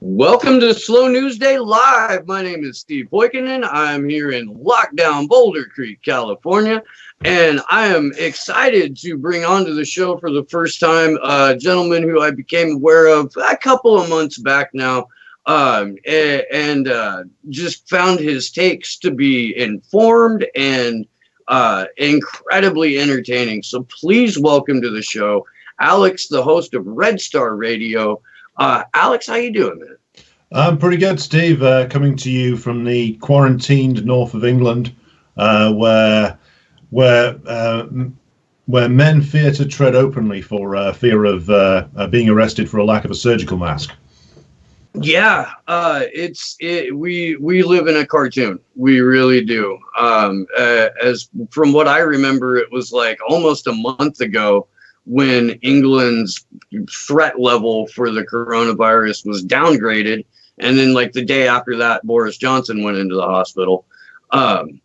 Welcome to Slow News Day Live. My name is Steve Poikinen. I'm here in lockdown Boulder Creek, California, and I am excited to bring onto the show for the first time a gentleman who I became aware of a couple of months back now, and just found his takes to be informed and incredibly entertaining. So please welcome to the show, Alex, the host of Red Star Radio. Alex, how you doing, man? I'm pretty good, Steve. Coming to you from the quarantined north of England, where men fear to tread openly for fear of being arrested for a lack of a surgical mask. Yeah, we live in a cartoon. We really do. As from what I remember, it was like almost a month ago when England's threat level for the coronavirus was downgraded. And then like the day after that, Boris Johnson went into the hospital. And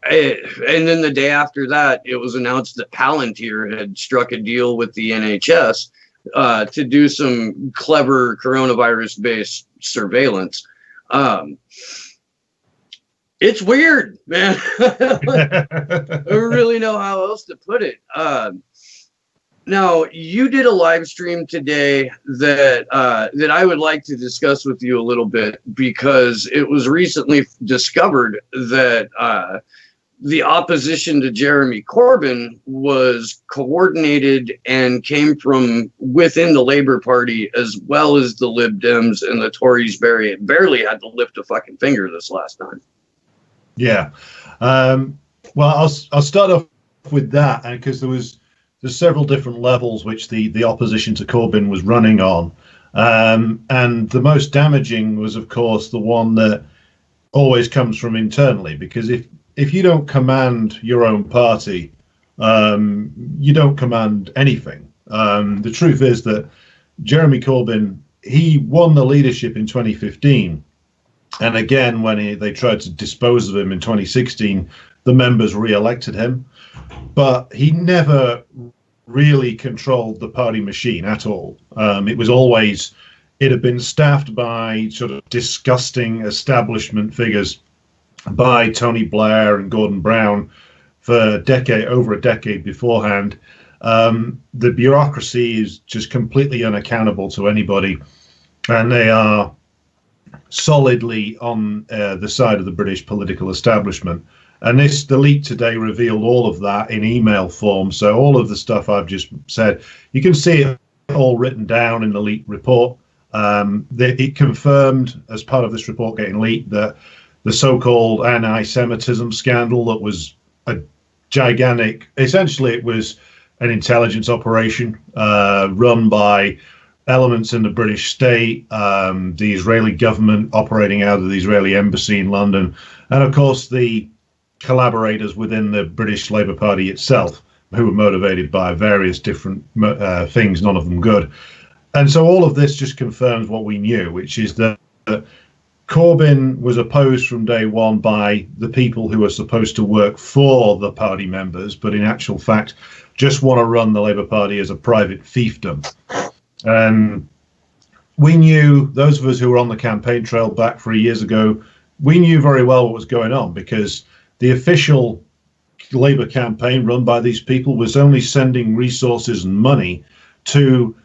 then the day after that, it was announced that Palantir had struck a deal with the NHS to do some clever coronavirus-based surveillance. It's weird, man. I don't really know how else to put it. Now, you did a live stream today that I would like to discuss with you a little bit, because it was recently discovered that the opposition to Jeremy Corbyn was coordinated and came from within the Labour Party, as well as the Lib Dems, and the Tories barely had to lift a fucking finger this last time. Yeah. Well, I'll start off with that, because there's several different levels which the opposition to Corbyn was running on. And the most damaging was, of course, the one that always comes from internally, because if you don't command your own party, you don't command anything. The truth is that Jeremy Corbyn, he won the leadership in 2015. And again, when they tried to dispose of him in 2016, the members re-elected him. But he never really controlled the party machine at all. It had been staffed by sort of disgusting establishment figures, by Tony Blair and Gordon Brown for over a decade beforehand. The bureaucracy is just completely unaccountable to anybody, and they are solidly on the side of the British political establishment. And the leak today revealed all of that in email form. So all of the stuff I've just said, you can see it all written down in the leaked report. It confirmed, as part of this report getting leaked, that the so-called anti-Semitism scandal that was a gigantic, essentially it was an intelligence operation run by elements in the British state, the Israeli government operating out of the Israeli embassy in London, and of course the collaborators within the British Labour Party itself, who were motivated by various different things, none of them good. And so all of this just confirms what we knew, which is that Corbyn was opposed from day one by the people who are supposed to work for the party members, but in actual fact just want to run the Labour Party as a private fiefdom. And we knew, those of us who were on the campaign trail back 3 years ago, we knew very well what was going on, because the official Labour campaign run by these people was only sending resources and money to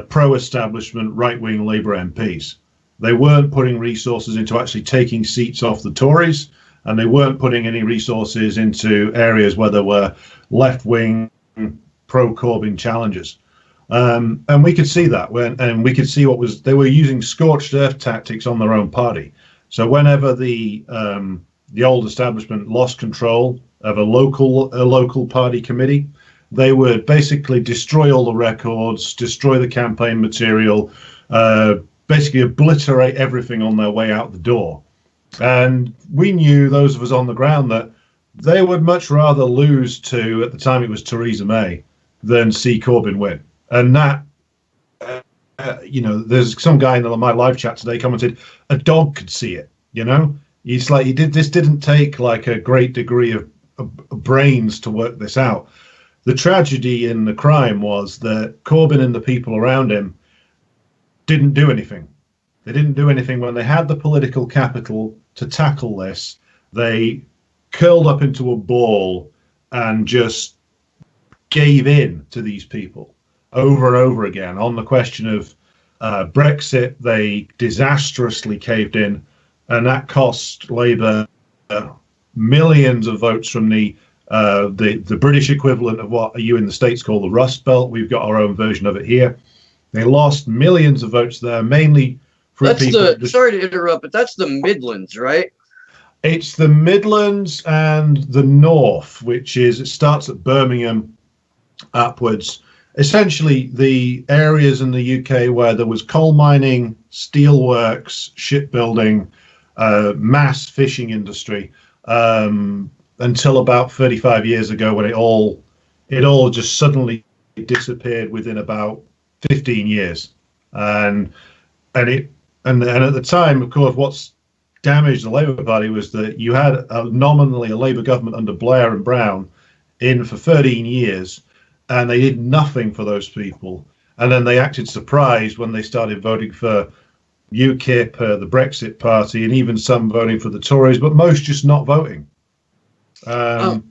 pro-establishment right-wing Labour MPs. They weren't putting resources into actually taking seats off the Tories, and they weren't putting any resources into areas where there were left-wing pro-Corbyn challengers. And we could see that, and we could see they were using scorched earth tactics on their own party. So whenever the old establishment lost control of a local party committee, they would basically destroy all the records, destroy the campaign material, basically obliterate everything on their way out the door. And we knew, those of us on the ground, that they would much rather lose to, at the time it was Theresa May, than see Corbyn win. And that, there's some guy in my live chat today commented, a dog could see it, It's like this didn't take like a great degree of brains to work this out. The tragedy in the crime was that Corbyn and the people around him didn't do anything. They didn't do anything when they had the political capital to tackle this. They curled up into a ball and just gave in to these people over and over again. On the question of Brexit, they disastrously caved in, and that cost Labour millions of votes from the British equivalent of what you in the States call the Rust Belt. We've got our own version of it here. They lost millions of votes there, mainly from people. Sorry to interrupt, but that's the Midlands, right? It's the Midlands and the North, which is, it starts at Birmingham upwards. Essentially, the areas in the UK where there was coal mining, steelworks, shipbuilding, mass fishing industry, until about 35 years ago, when it all just suddenly disappeared within about 15 years. And at the time, of course, what's damaged the Labour Party was that you had nominally a Labour government under Blair and Brown in for 13 years, and they did nothing for those people. And then they acted surprised when they started voting for UKIP, the Brexit Party, and even some voting for the Tories, but most just not voting. Let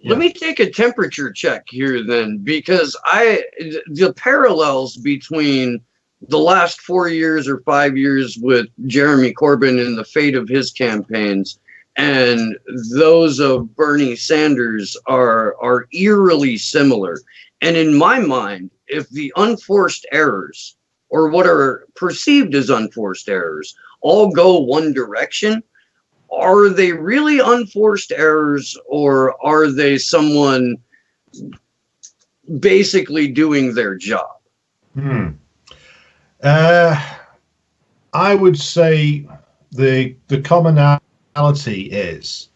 me take a temperature check here then, because the parallels between the last 4 years or 5 years with Jeremy Corbyn and the fate of his campaigns and those of Bernie Sanders are eerily similar. And in my mind, if the unforced errors, or what are perceived as unforced errors, all go one direction, are they really unforced errors, or are they someone basically doing their job? I would say the commonality is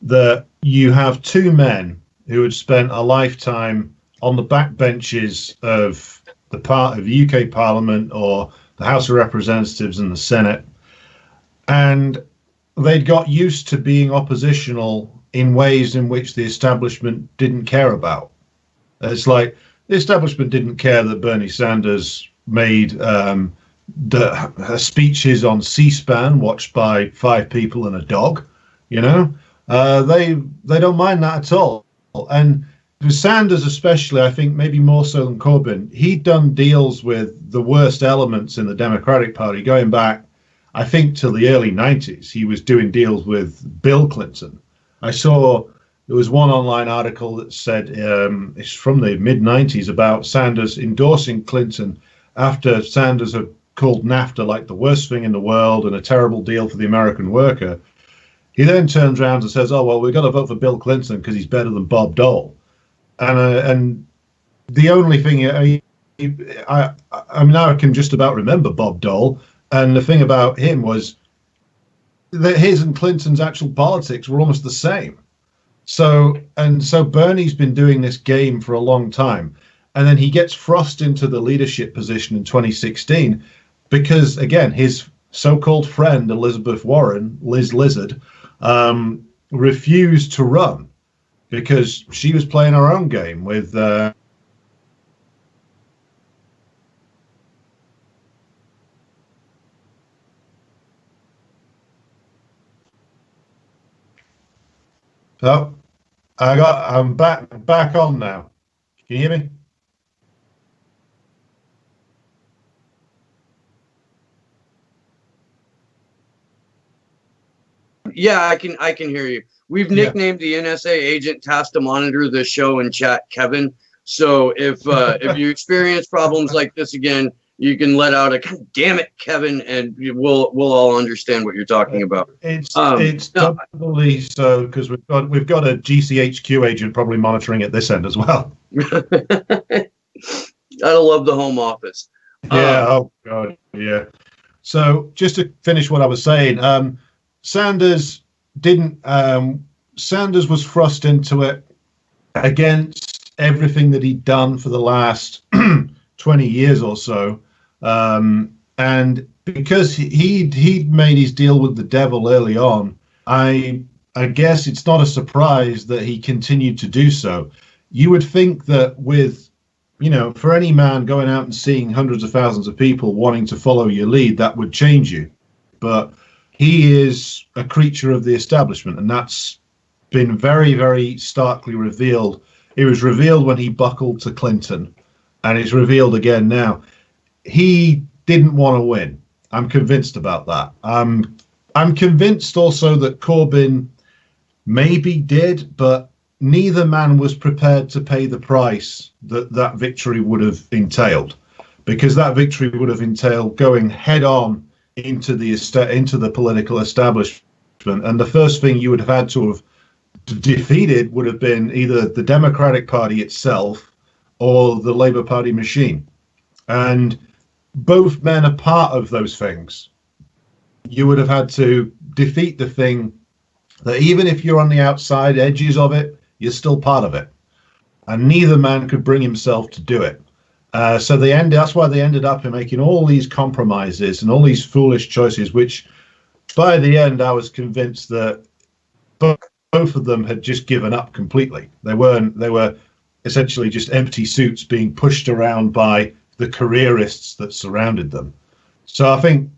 that you have two men who had spent a lifetime on the backbenches of the part of UK Parliament or the House of Representatives and the Senate, and they'd got used to being oppositional in ways in which the establishment didn't care about. It's like the establishment didn't care that Bernie Sanders made speeches on C-SPAN watched by 5 people and a dog. You know, they don't mind that at all. And Sanders especially, I think maybe more so than Corbyn, he'd done deals with the worst elements in the Democratic Party going back, I think, to the early 90s. He was doing deals with Bill Clinton. I saw there was one online article that said it's from the mid-90s about Sanders endorsing Clinton after Sanders had called NAFTA like the worst thing in the world and a terrible deal for the American worker. He then turns around and says, oh, well, we've got to vote for Bill Clinton because he's better than Bob Dole. And the only thing, I mean, I can just about remember Bob Dole. And the thing about him was that his and Clinton's actual politics were almost the same. So Bernie's been doing this game for a long time. And then he gets thrust into the leadership position in 2016 because, again, his so-called friend, Elizabeth Warren, Liz Lizard, refused to run because she was playing her own game with Oh, I'm back on now. Can you hear me? Yeah, I can hear you. We've nicknamed the NSA agent tasked to monitor the show and chat Kevin. So if you experience problems like this again, you can let out a "God damn it, Kevin," and we'll all understand what you're talking about. It's doubly so because we've got a GCHQ agent probably monitoring at this end as well. I love the Home Office. Yeah. Oh God. Yeah. So just to finish what I was saying, Sanders was thrust into it against everything that he'd done for the last 20 years or so. And because he'd made his deal with the devil early on, I guess it's not a surprise that he continued to do so. You would think that with for any man going out and seeing hundreds of thousands of people wanting to follow your lead, that would change you. But he is a creature of the establishment, and that's been very, very starkly revealed. It was revealed when he buckled to Clinton, and it's revealed again now. He didn't want to win. I'm convinced about that. I'm convinced also that Corbyn maybe did, but neither man was prepared to pay the price that victory would have entailed, because that victory would have entailed going head on into the political establishment, and the first thing you would have had to have defeated would have been either the Democratic Party itself or the Labour Party machine. And both men are part of those things. You would have had to defeat the thing that, even if you're on the outside edges of it, you're still part of it. And neither man could bring himself to do it. So that's why they ended up in making all these compromises and all these foolish choices, which by the end I was convinced that both of them had just given up completely. They were essentially just empty suits being pushed around by the careerists that surrounded them. So I think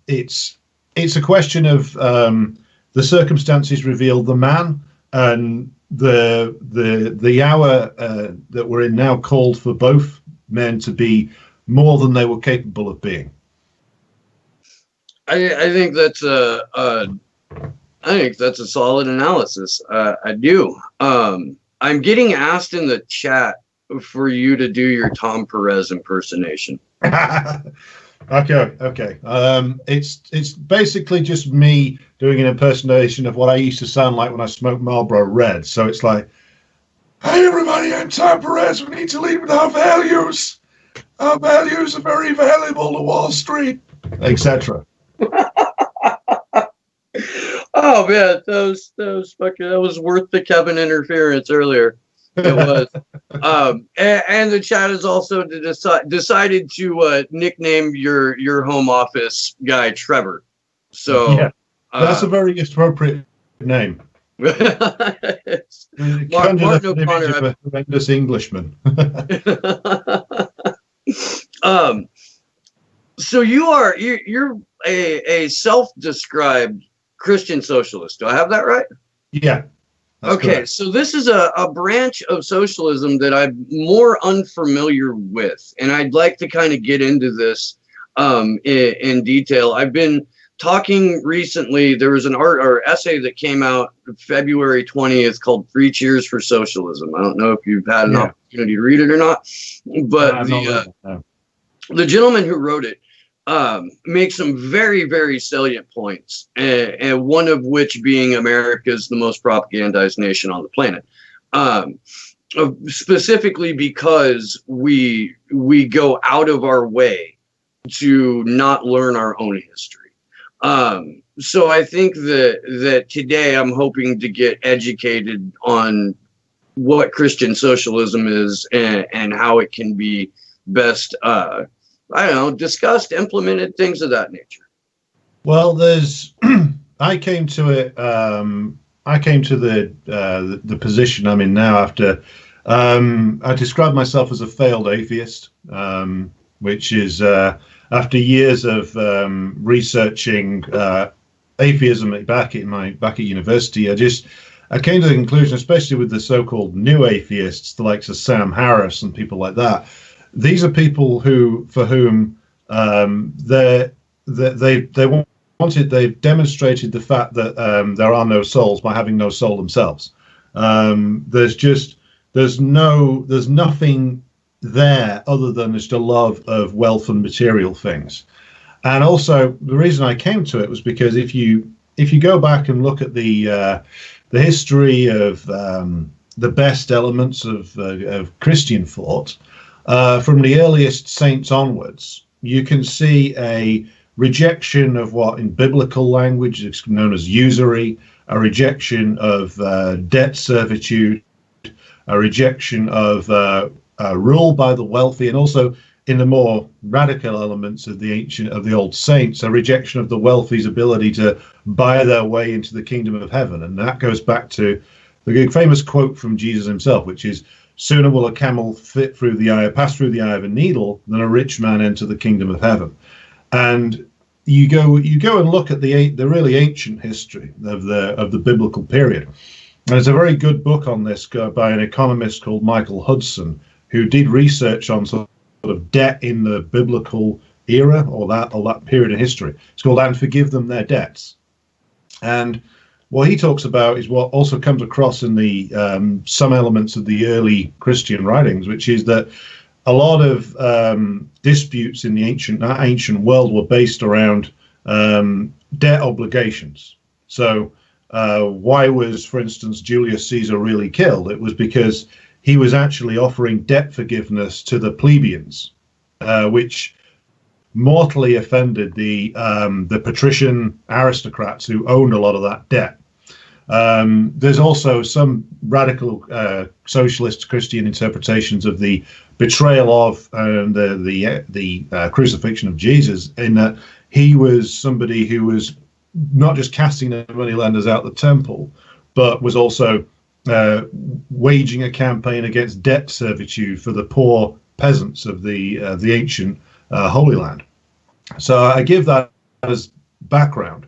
it's a question of the circumstances revealed the man, and the hour that we're in now called for both men to be more than they were capable of being. I think that's a solid analysis. I do. I'm getting asked in the chat for you to do your Tom Perez impersonation. Okay. It's basically just me doing an impersonation of what I used to sound like when I smoked Marlboro Red. So it's like, "Hey everybody, I'm Tom Perez. We need to lead with our values. Our values are very valuable to Wall Street," etc. Oh man, that was worth the Kevin interference earlier. It was. And the chat has also decided to nickname your home office guy Trevor. So yeah, that's a very appropriate name. Martin O'Connor, a horrendous Englishman. So you're a self-described Christian socialist. Do I have that right? Yeah. Okay, correct. so this is a branch of socialism that I'm more unfamiliar with, and I'd like to kind of get into this in detail. I've been talking recently. There was an essay that came out February 20th called "Three Cheers for Socialism." I don't know if you've had an opportunity to read it or not, but the gentleman who wrote it makes some very, very salient points, and one of which being America is the most propagandized nation on the planet, specifically because we go out of our way to not learn our own history. So I think that today I'm hoping to get educated on what Christian socialism is and how it can be best discussed, implemented, things of that nature. Well, I came to it. I came to the position I'm in now after I described myself as a failed atheist, which is after years of researching atheism back at university. I came to the conclusion, especially with the so-called new atheists, the likes of Sam Harris and people like that. These are people for whom they've demonstrated the fact that there are no souls by having no soul themselves. There's nothing there other than just a love of wealth and material things. And also the reason I came to it was because if you go back and look at the history of the best elements of Christian thought, from the earliest saints onwards, you can see a rejection of what in biblical language is known as usury, a rejection of debt servitude, a rejection of rule by the wealthy, and also in the more radical elements of the old saints, a rejection of the wealthy's ability to buy their way into the kingdom of heaven. And that goes back to the famous quote from Jesus himself, which is, sooner will a camel pass through the eye of a needle than a rich man enter the kingdom of heaven. And you go and look at the really ancient history of the biblical period. And there's a very good book on this by an economist called Michael Hudson, who did research on sort of debt in the biblical era or that period in history. It's called "And Forgive Them Their Debts." And what he talks about is what also comes across in the some elements of the early Christian writings, which is that a lot of disputes in the ancient world were based around debt obligations. So why was, for instance, Julius Caesar really killed? It was because he was actually offering debt forgiveness to the plebeians, which mortally offended the patrician aristocrats who owned a lot of that debt. There's also some radical socialist Christian interpretations of the betrayal of the crucifixion of Jesus, in that he was somebody who was not just casting the moneylenders out the temple, but was also waging a campaign against debt servitude for the poor peasants of the ancient Holy Land. So I give that as background.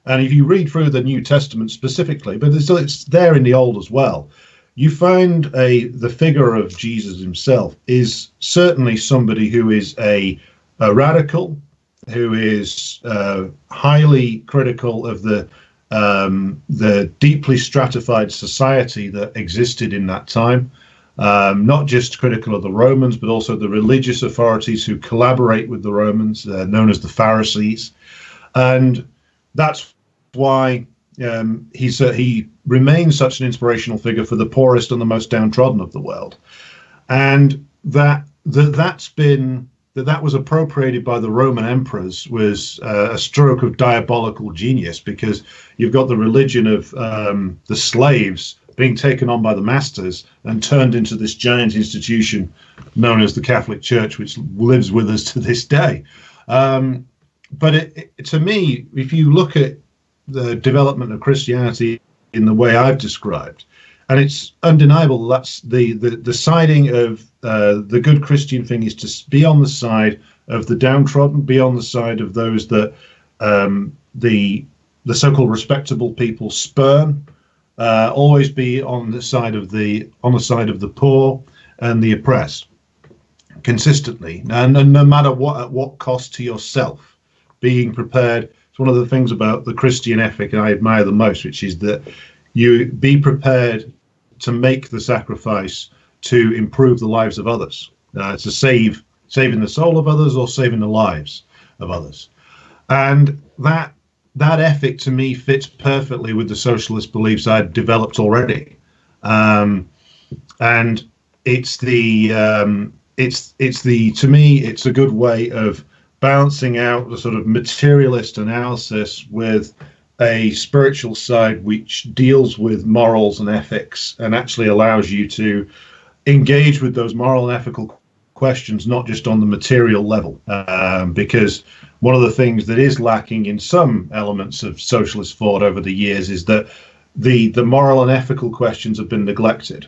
And if you read through the New Testament specifically, but it's there in the Old as well, you find the figure of Jesus himself is certainly somebody who is a radical, who is highly critical of the deeply stratified society that existed in that time. Not just critical of the Romans, but also the religious authorities who collaborate with the Romans, known as the Pharisees. And that's why he remains such an inspirational figure for the poorest and the most downtrodden of the world. And that was appropriated by the Roman emperors was a stroke of diabolical genius, because you've got the religion of the slaves being taken on by the masters and turned into this giant institution known as the Catholic Church, which lives with us to this day. But to me, if you look at the development of Christianity in the way I've described, and it's undeniable that's the siding of the good Christian thing is to be on the side of the downtrodden, be on the side of those that the so-called respectable people spurn. Always be on the side of the poor and the oppressed, consistently, and no matter at what cost to yourself. Being prepared. It's one of the things about the Christian ethic I admire the most, which is that you be prepared to make the sacrifice to improve the lives of others, to saving the soul of others or saving the lives of others, and that ethic to me fits perfectly with the socialist beliefs I'd developed already, and it's to me it's a good way of balancing out the sort of materialist analysis with a spiritual side which deals with morals and ethics and actually allows you to engage with those moral and ethical questions, not just on the material level, because one of the things that is lacking in some elements of socialist thought over the years is that the moral and ethical questions have been neglected.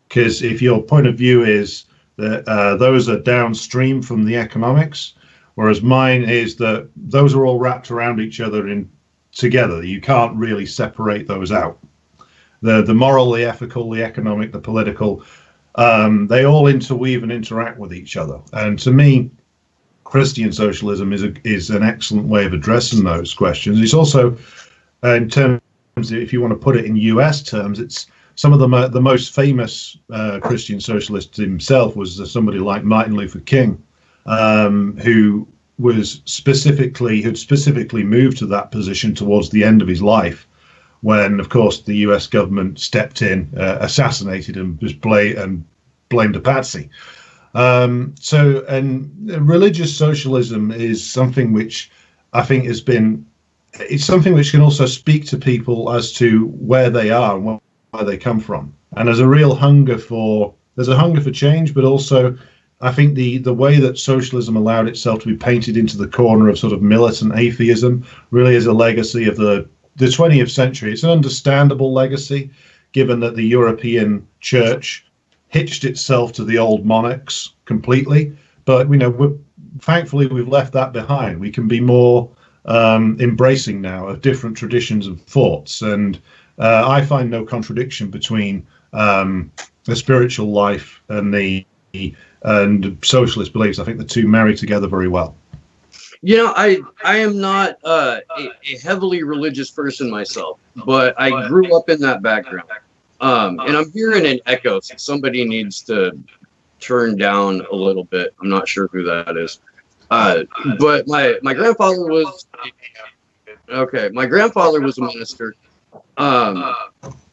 Because if your point of view is that those are downstream from the economics, whereas mine is that those are all wrapped around each other together. You can't really separate those out. The moral, the ethical, the economic, the political, they all interweave and interact with each other. And to me, Christian socialism is an excellent way of addressing those questions. It's also, in terms, if you want to put it in US terms, it's some of the most famous Christian socialist himself was somebody like Martin Luther King, who had specifically moved to that position towards the end of his life, when, of course, the US government stepped in, assassinated him, and blamed a patsy. And religious socialism is something which I think it's something which can also speak to people as to where they are and where they come from. And there's a hunger for change, but also I think the way that socialism allowed itself to be painted into the corner of sort of militant atheism really is a legacy of the 20th century. It's an understandable legacy, given that the European church hitched itself to the old monarchs completely. But thankfully we've left that behind. We can be more embracing now of different traditions and thoughts, and I find no contradiction between the spiritual life and socialist beliefs. I think the two marry together very well. I am not a heavily religious person myself, but I grew up in that background. And I'm hearing an echo, so somebody needs to turn down a little bit. I'm not sure who that is. But my grandfather was my grandfather was a minister.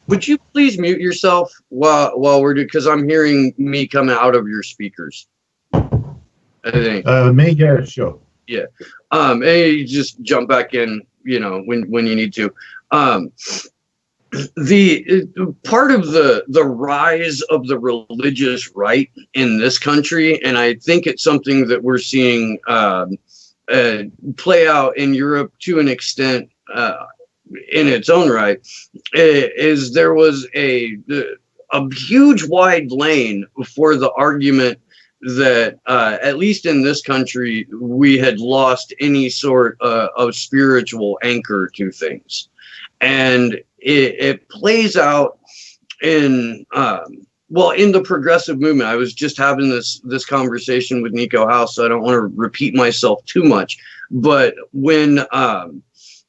Would you please mute yourself while we're doing, because I'm hearing me coming out of your speakers. I think. Me, yeah, sure. Yeah. And you just jump back in, when you need to. The part of the rise of the religious right in this country, and I think it's something that we're seeing play out in Europe to an extent in its own right, is there was a huge wide lane for the argument that at least in this country we had lost any sort of spiritual anchor to things, and it plays out in in the progressive movement. I was just having this conversation with Nico House, so I don't want to repeat myself too much, but when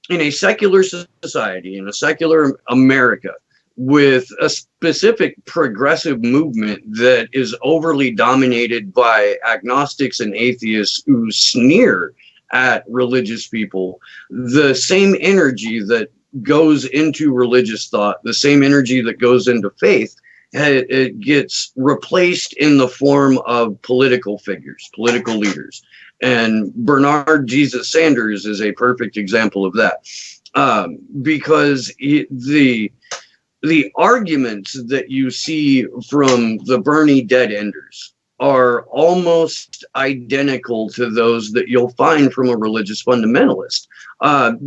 in a secular society, in a secular America, with a specific progressive movement that is overly dominated by agnostics and atheists who sneer at religious people, the same energy that goes into religious thought, the same energy that goes into faith, it gets replaced in the form of political figures, political leaders. And Bernard Jesus Sanders is a perfect example of that, because the arguments that you see from the Bernie dead enders are almost identical to those that you'll find from a religious fundamentalist,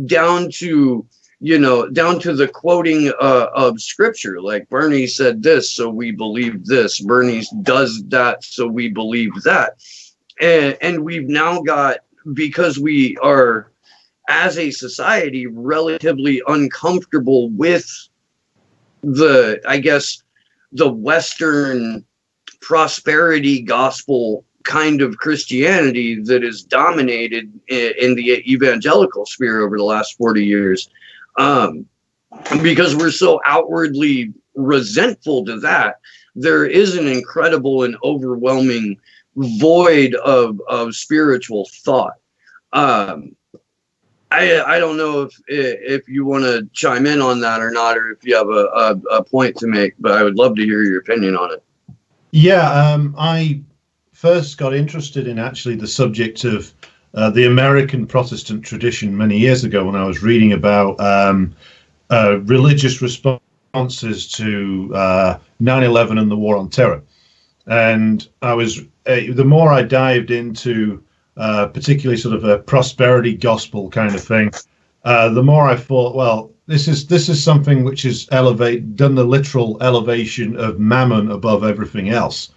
down to the quoting of scripture. Like, Bernie said this, so we believe this. Bernie does that, so we believe that. And we've now got, because we are, as a society, relatively uncomfortable with the Western prosperity gospel kind of Christianity that is dominated in the evangelical sphere over the last 40 years. Because we're so outwardly resentful to that, there is an incredible and overwhelming void of spiritual thought. I don't know if you want to chime in on that or not, or if you have a point to make, but I would love to hear your opinion on it. Yeah, I first got interested in actually the subject of the American Protestant tradition many years ago when I was reading about religious responses to 9/11 and the War on Terror. And the more I dived into particularly sort of a prosperity gospel kind of thing, the more I thought, well, this is something which is done the literal elevation of mammon above everything else.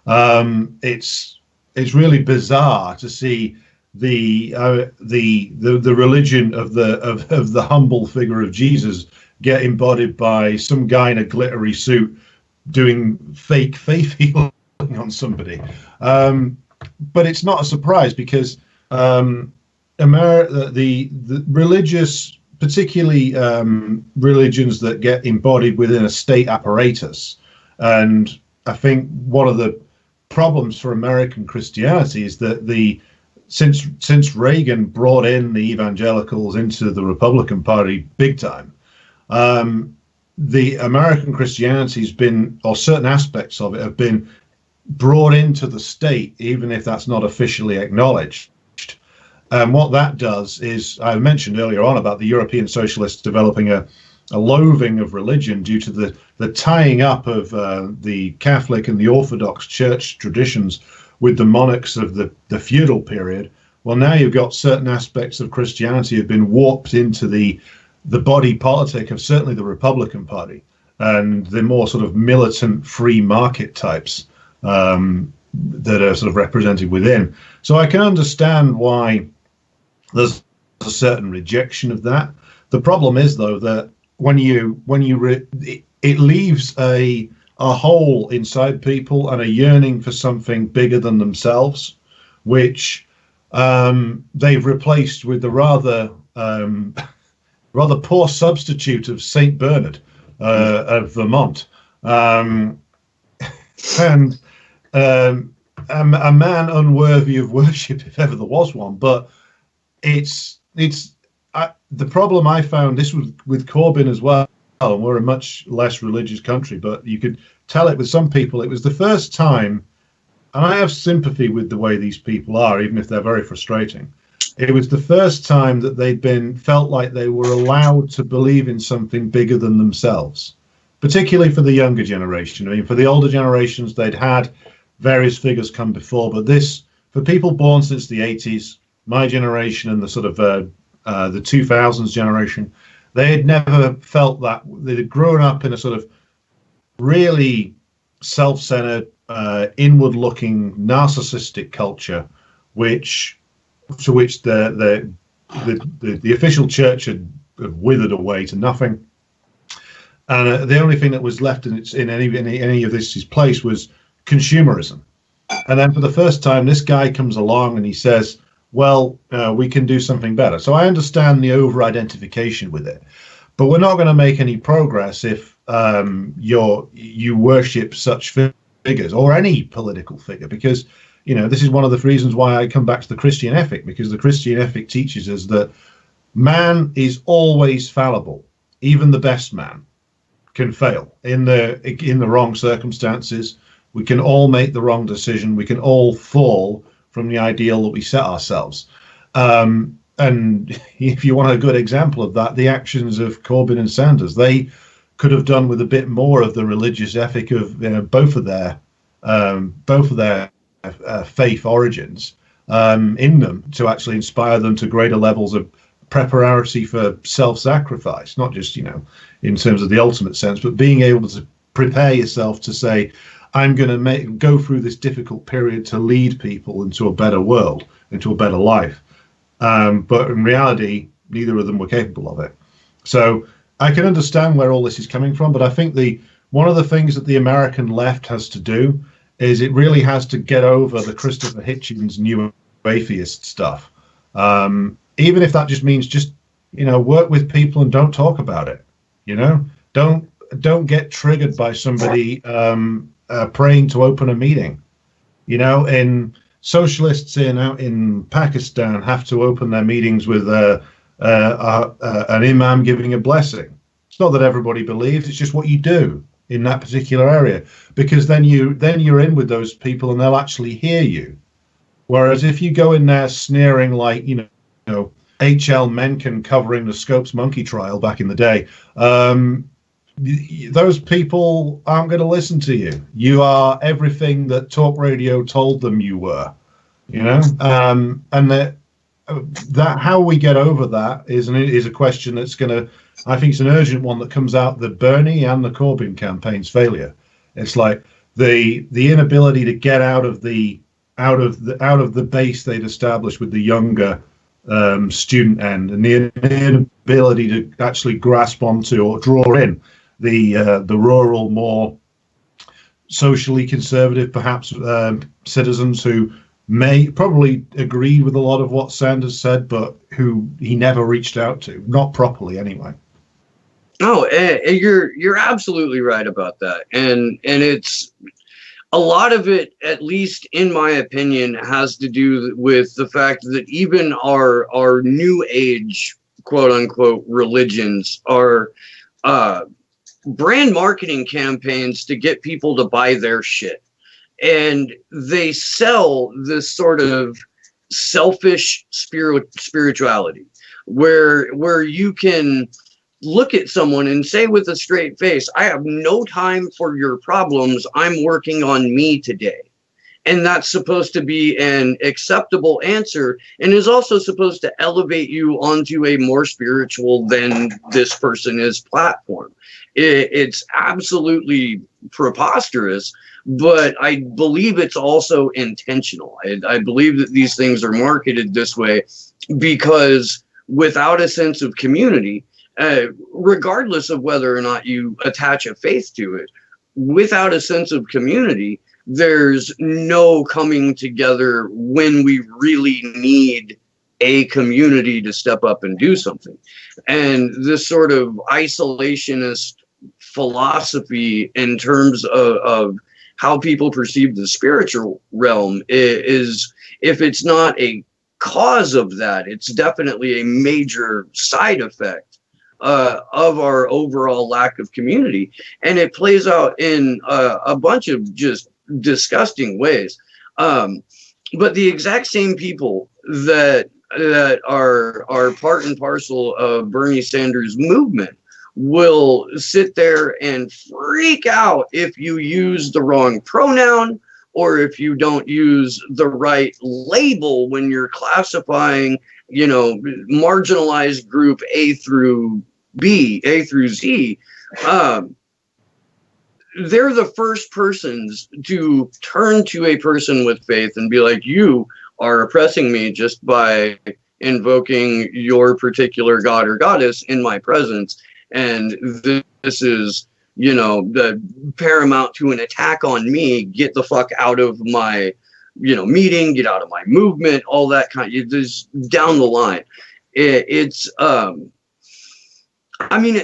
It's really bizarre to see the religion of the humble figure of Jesus get embodied by some guy in a glittery suit doing fake faith healing on somebody. But it's not a surprise, because the religious, particularly religions that get embodied within a state apparatus, and I think one of the problems for American Christianity is that since Reagan brought in the evangelicals into the Republican Party big time, the American Christianity has been, or certain aspects of it have been, brought into the state, even if that's not officially acknowledged. And what that does is, I mentioned earlier on about the European socialists developing a loathing of religion due to the tying up of the Catholic and the Orthodox Church traditions with the monarchs of the feudal period. Well, now you've got certain aspects of Christianity have been warped into the body politic of certainly the Republican Party. and the more sort of militant free market types that are sort of represented within. So I can understand why there's a certain rejection of that. The problem is, though, that it leaves a hole inside people and a yearning for something bigger than themselves, which they've replaced with the rather poor substitute of Saint Bernard of Vermont, and a man unworthy of worship, if ever there was one. But the problem I found, this was with Corbyn as well, and we're a much less religious country, but you could tell it with some people. It was the first time, and I have sympathy with the way these people are, even if they're very frustrating. It was the first time that felt like they were allowed to believe in something bigger than themselves, particularly for the younger generation. I mean, for the older generations, they'd had various figures come before, but this, for people born since the 80s, my generation and the sort of the 2000s generation, they had never felt that. They had grown up in a sort of really self-centered, inward-looking, narcissistic culture, to which the official church had withered away to nothing, and the only thing that was left in any of this place was consumerism. And then for the first time, this guy comes along and he says, well, we can do something better. So I understand the over-identification with it, but we're not going to make any progress if you worship such figures or any political figure, because this is one of the reasons why I come back to the Christian ethic, because the Christian ethic teaches us that man is always fallible. Even the best man can fail in the wrong circumstances. We can all make the wrong decision. We can all fall from the ideal that we set ourselves. And if you want a good example of that, the actions of Corbyn and Sanders, they could have done with a bit more of the religious ethic of both of their faith origins in them, to actually inspire them to greater levels of preparatory for self-sacrifice, not just in terms of the ultimate sense, but being able to prepare yourself to say, I'm going to go through this difficult period to lead people into a better world, into a better life. But in reality, neither of them were capable of it. So I can understand where all this is coming from, but I think one of the things that the American left has to do is it really has to get over the Christopher Hitchens new atheist stuff. Even if that just means work with people and don't talk about it. Don't get triggered by somebody praying to open a meeting. And socialists out in Pakistan have to open their meetings with an imam giving a blessing. It's not that everybody believes; it's just what you do in that particular area, because then you're in with those people and they'll actually hear you. Whereas if you go in there sneering like H.L. Mencken covering the Scopes monkey trial back in the day, those people aren't going to listen to you. You are everything that talk radio told them you were, and that how we get over that is a question that's going to, I think it's an urgent one that comes out the Bernie and the Corbyn campaign's failure. It's like the inability to get out of the base they'd established with the younger student end, and the inability to actually grasp onto or draw in the rural, more socially conservative, perhaps citizens who may probably agreed with a lot of what Sanders said, but who he never reached out to, not properly anyway. No, you're absolutely right about that, and it's a lot of it, at least in my opinion, has to do with the fact that even our new age, quote unquote, religions are brand marketing campaigns to get people to buy their shit. And they sell this sort of selfish spirituality where you can look at someone and say with a straight face, I have no time for your problems. I'm working on me today. And that's supposed to be an acceptable answer, and is also supposed to elevate you onto a more spiritual than this person is platform. It's absolutely preposterous, but I believe it's also intentional. I believe that these things are marketed this way because without a sense of community, regardless of whether or not you attach a faith to it, without a sense of community, there's no coming together when we really need a community to step up and do something. And this sort of isolationist philosophy in terms of how people perceive the spiritual realm is, if it's not a cause of that, it's definitely a major side effect of our overall lack of community. And it plays out in a bunch of just disgusting ways. But the exact same people that are part and parcel of Bernie Sanders' movement will sit there and freak out if you use the wrong pronoun or if you don't use the right label when you're classifying, marginalized group A through B, A through Z. They're the first persons to turn to a person with faith and be like, you are oppressing me just by invoking your particular god or goddess in my presence. And this is, the paramount to an attack on me. Get the fuck out of my, meeting, get out of my movement, all that kind of, just down the line. It's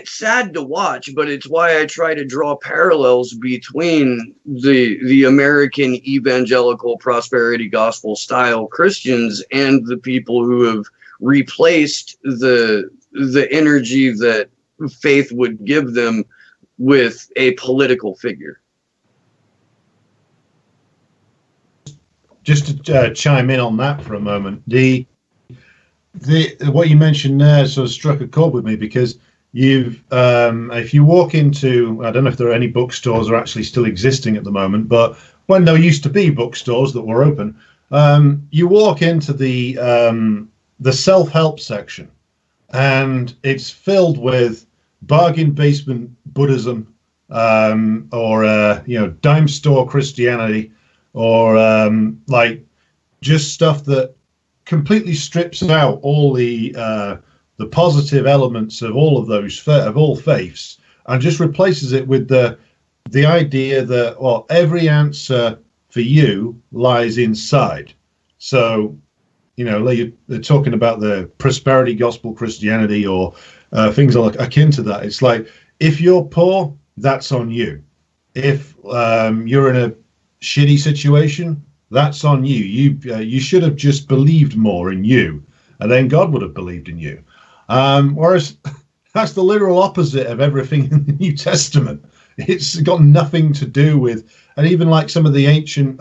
sad to watch, but it's why I try to draw parallels between the American evangelical prosperity gospel style Christians and the people who have replaced the energy that faith would give them with a political figure. Just to chime in on that for a moment, the what you mentioned there sort of struck a chord with me, because if you walk into, I don't know if there are any bookstores are actually still existing at the moment, but when there used to be bookstores that were open, you walk into the self-help section, and it's filled with bargain basement Buddhism, or dime store Christianity, or just stuff that completely strips out all the positive elements of all of those of all faiths, and just replaces it with the idea that every answer for you lies inside. So they're talking about the prosperity gospel Christianity or things akin to that. It's like, if you're poor, that's on you. If you're in a shitty situation, that's on you. You should have just believed more in you, and then God would have believed in you. Whereas that's the literal opposite of everything in the New Testament. It's got nothing to do with, and even like some of the ancient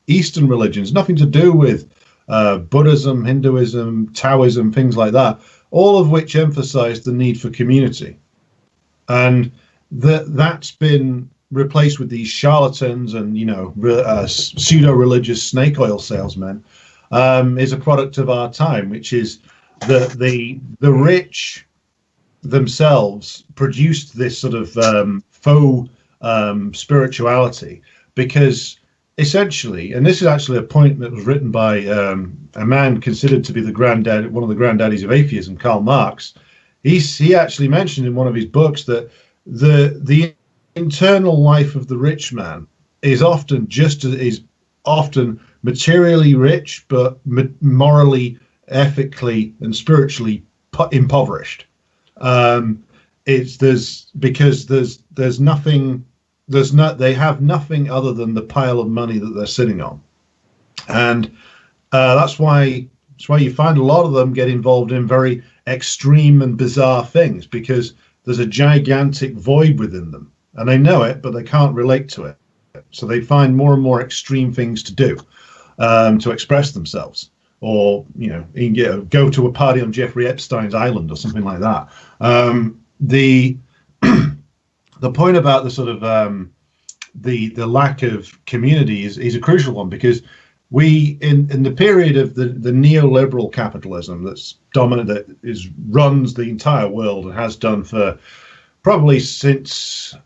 Eastern religions, nothing to do with Buddhism, Hinduism, Taoism, things like that, all of which emphasize the need for community. And that's been replaced with these charlatans and, pseudo-religious snake oil salesmen, is a product of our time, which is the rich themselves produced this sort of faux spirituality, because essentially, and this is actually a point that was written by a man considered to be one of the granddaddies of atheism, Karl Marx. He actually mentioned in one of his books that the internal life of the rich man is often materially rich, but morally, ethically, and spiritually impoverished. They have nothing other than the pile of money that they're sitting on, and that's why you find a lot of them get involved in very extreme and bizarre things, because there's a gigantic void within them, and they know it, but they can't relate to it. So they find more and more extreme things to do to express themselves, or go to a party on Jeffrey Epstein's island or something like that. The point about the sort of the lack of community is a crucial one, because we in the period of the neoliberal capitalism that's dominant, that runs the entire world and has done for probably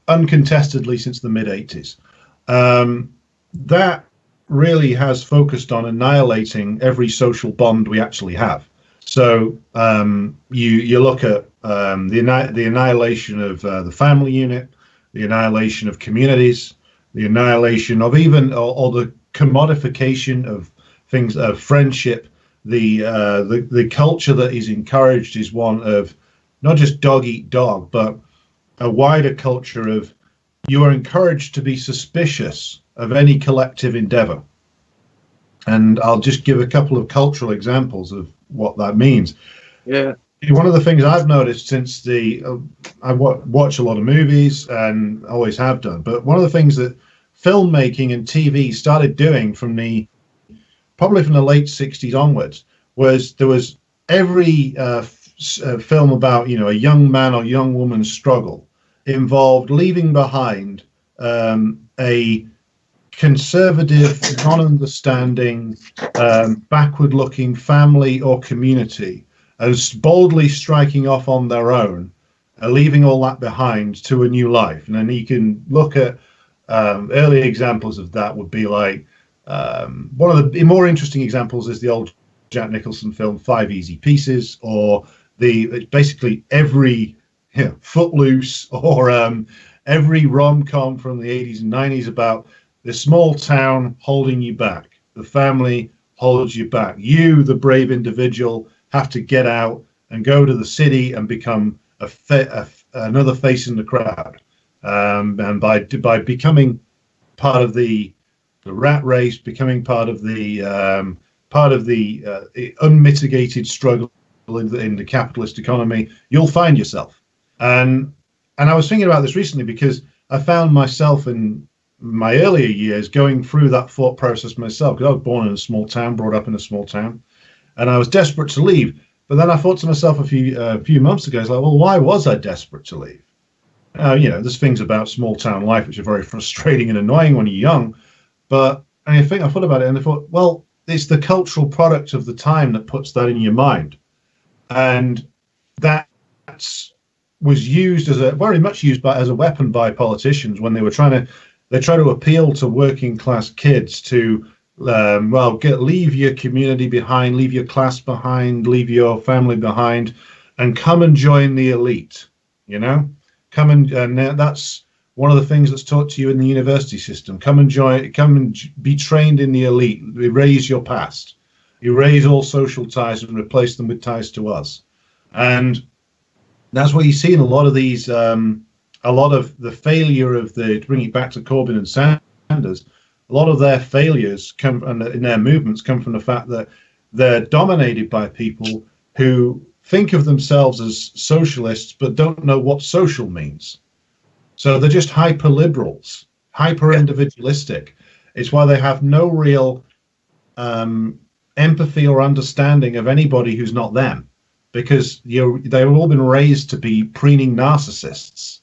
uncontestedly since the mid 80s, that really has focused on annihilating every social bond we actually have. So you look at the annihilation of the family unit, the annihilation of communities, the annihilation of even or the commodification of things, of friendship. The culture that is encouraged is one of not just dog eat dog, but a wider culture of you are encouraged to be suspicious of any collective endeavor. And I'll just give a couple of cultural examples of what that means. Yeah. One of the things I've noticed since I watch a lot of movies and always have done, but one of the things that filmmaking and TV started doing probably from the late 60s onwards was there was every film about, a young man or young woman's struggle involved leaving behind a conservative, non-understanding, backward-looking family or community, as boldly striking off on their own, leaving all that behind to a new life. And then you can look at early examples of that would be like one of the more interesting examples is the old Jack Nicholson film Five Easy Pieces, or basically every Footloose, or every rom-com from the 80s and 90s about the small town holding you back. The family holds you back. You, the brave individual, have to get out and go to the city and become another face in the crowd. And by becoming part of the rat race, becoming part of the unmitigated struggle in the capitalist economy, you'll find yourself. And I was thinking about this recently because I found myself in my earlier years going through that thought process myself, because I was born in a small town, brought up in a small town, and I was desperate to leave. But then I thought to myself a few months ago, I was like, well, why was I desperate to leave? There's things about small town life which are very frustrating and annoying when you're young. But I thought about it and I thought, well, it's the cultural product of the time that puts that in your mind. And that was used very much used as a weapon by politicians when they try to appeal to working class kids to leave your community behind, leave your class behind, leave your family behind, and come and join the elite. Come and that's one of the things that's taught to you in the university system. Come and be trained in the elite. Erase your past, erase all social ties, and replace them with ties to us. And that's what you see in a lot of these. A lot of the failure to bring it back to Corbyn and Sanders, a lot of their failures in their movements come from the fact that they're dominated by people who think of themselves as socialists but don't know what social means. So they're just hyper liberals, hyper individualistic. It's why they have no real empathy or understanding of anybody who's not them, because they've all been raised to be preening narcissists,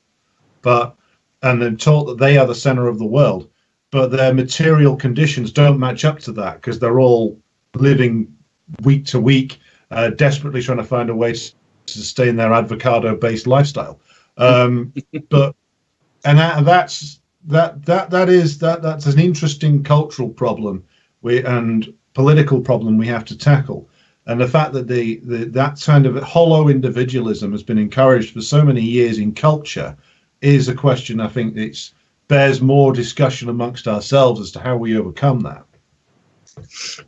and they're taught that they are the center of the world, but their material conditions don't match up to that, because they're all living week to week, desperately trying to find a way to sustain their avocado-based lifestyle. That's an interesting cultural problem and political problem we have to tackle. And the fact that that kind of hollow individualism has been encouraged for so many years in culture is a question I think that bears more discussion amongst ourselves as to how we overcome that.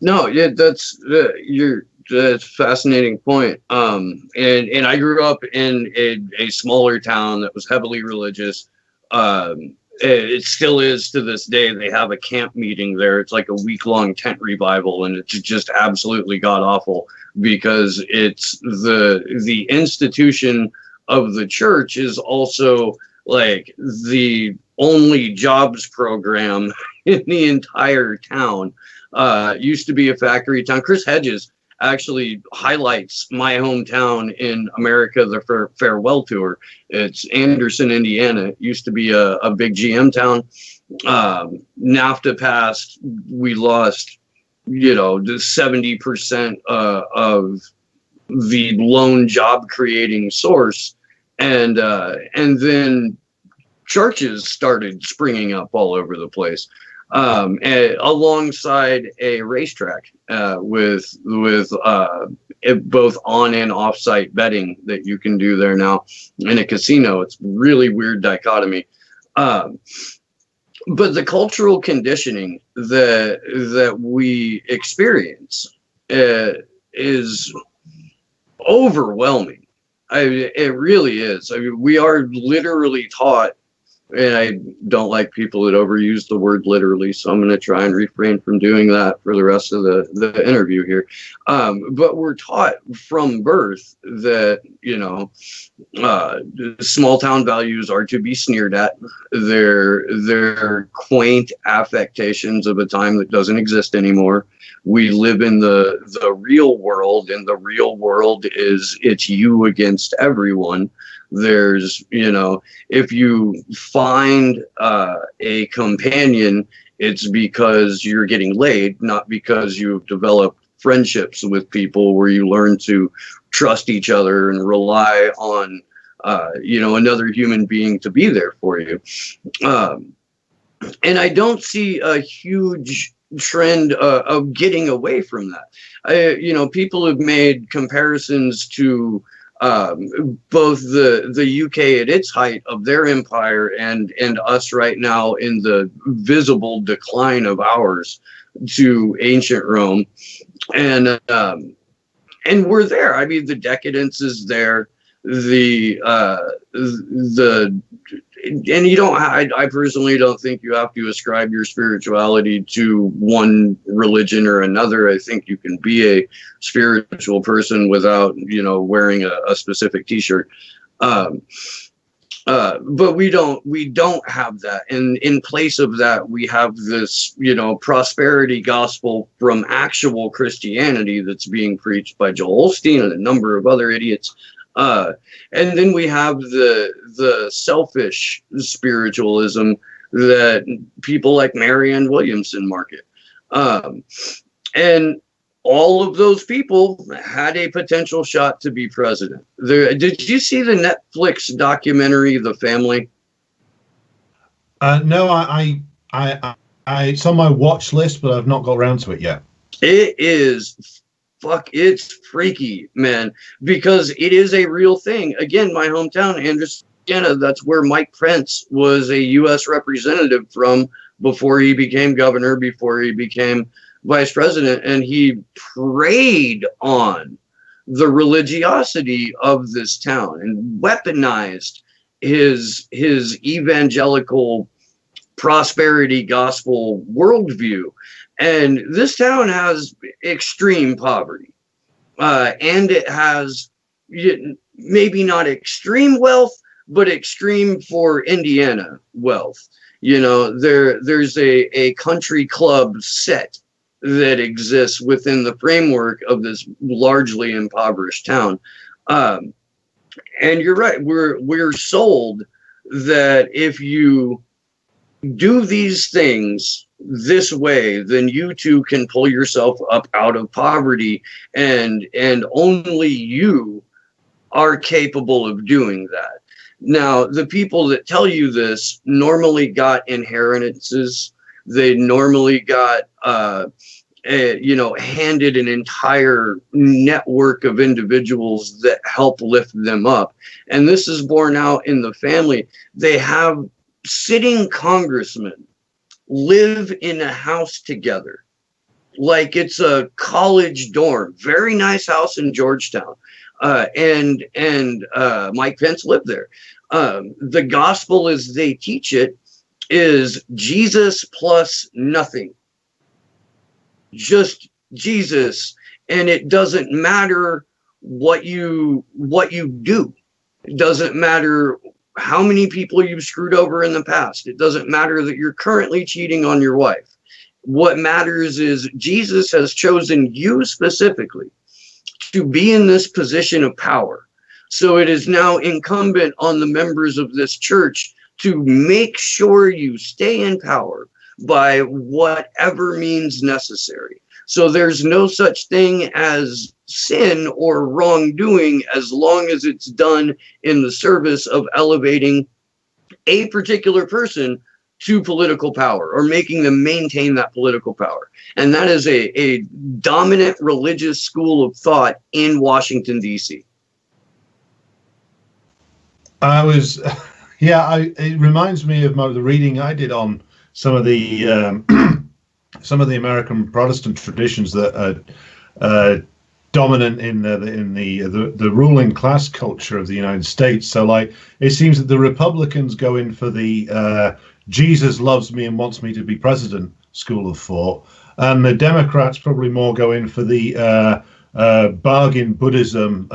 No, yeah, that's a fascinating point. And I grew up in a smaller town that was heavily religious. It still is to this day. They have a camp meeting there. It's like a week-long tent revival, and it's just absolutely god-awful, because it's the institution of the church is also like the only jobs program in the entire town. Used to be a factory town. Chris Hedges actually highlights my hometown in America, the farewell tour. It's Anderson, Indiana. It used to be a big GM town. NAFTA passed, we lost, you know, 70% of the lone job creating source, and then churches started springing up all over the place, alongside a racetrack, with both on and off-site betting that you can do there now, in a casino. It's really weird dichotomy. But the cultural conditioning that we experience is overwhelming. It really is. I mean, we are literally taught, and I don't like people that overuse the word literally, so I'm going to try and refrain from doing that for the rest of the interview here. But we're taught from birth that, you know, small town values are to be sneered at. They're quaint affectations of a time that doesn't exist anymore. We live in the real world, and the real world is, it's you against everyone. There's, you know, if you find a companion, it's because you're getting laid, not because you've developed friendships with people where you learn to trust each other and rely on, you know, another human being to be there for you. And I don't see a huge trend of getting away from that. You know, people have made comparisons to both the UK at its height of their empire and us right now in the visible decline of ours, to ancient Rome, and we're there. I mean, the decadence is there. And you don't, I personally don't think you have to ascribe your spirituality to one religion or another. I think you can be a spiritual person without, you know, wearing a specific t-shirt. But we don't have that. And in place of that, we have this, you know, prosperity gospel from actual Christianity that's being preached by Joel Osteen and a number of other idiots. And then we have the selfish spiritualism that people like Marianne Williamson market. And all of those people had a potential shot to be president. Did you see the Netflix documentary, The Family? No, it's on my watch list, but I've not got around to it yet. It is it's freaky, man, because it is a real thing. Again, my hometown, Indiana, that's where Mike Pence was a U.S. representative from before he became governor, before he became vice president, and he preyed on the religiosity of this town and weaponized his evangelical prosperity gospel worldview. And this town has extreme poverty, and it has maybe not extreme wealth, but extreme for Indiana wealth. You know, there's a country club set that exists within the framework of this largely impoverished town. And you're right, we're sold that if you do these things this way, then you too can pull yourself up out of poverty, and only you are capable of doing that. Now, the people that tell you this normally got inheritances. They normally got handed an entire network of individuals that help lift them up, and this is borne out in the family. They have sitting congressmen live in a house together like it's a college dorm. Very nice house in Georgetown, and Mike Pence lived there. The gospel as they teach it is Jesus plus nothing, just Jesus, and it doesn't matter what you do. It doesn't matter how many people you've screwed over in the past. It doesn't matter that you're currently cheating on your wife. What matters is Jesus has chosen you specifically to be in this position of power. So it is now incumbent on the members of this church to make sure you stay in power by whatever means necessary. So there's no such thing as sin or wrongdoing as long as it's done in the service of elevating a particular person to political power or making them maintain that political power. And that is a dominant religious school of thought in Washington, D.C. It reminds me of the reading I did on some of the some of the American Protestant traditions that are dominant in the ruling class culture of the United States. So, like, it seems that the Republicans go in for the Jesus loves me and wants me to be president school of thought, and the Democrats probably more go in for the bargain Buddhism,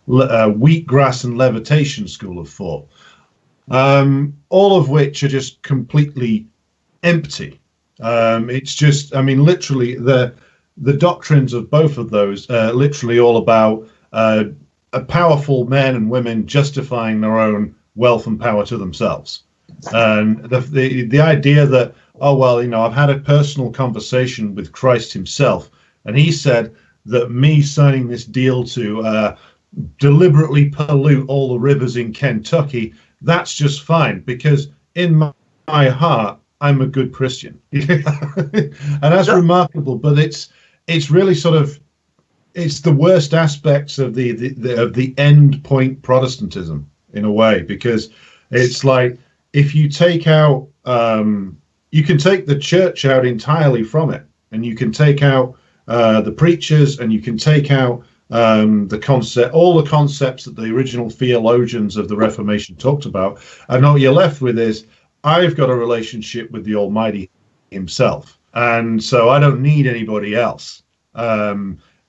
wheatgrass and levitation school of thought, all of which are just completely empty. It's just, I mean, literally the doctrines of both of those are literally all about powerful men and women justifying their own wealth and power to themselves. And the idea that, oh, well, I've had a personal conversation with Christ himself, and he said that me signing this deal to deliberately pollute all the rivers in Kentucky, that's just fine, because in my heart, I'm a good Christian. And that's remarkable, but it's really sort of, it's the worst aspects of the end point Protestantism in a way, because it's like, if you take out, you can take the church out entirely from it, and you can take out the preachers, and you can take out all the concepts that the original theologians of the Reformation talked about, and all you're left with is, I've got a relationship with the Almighty himself, and so I don't need anybody else.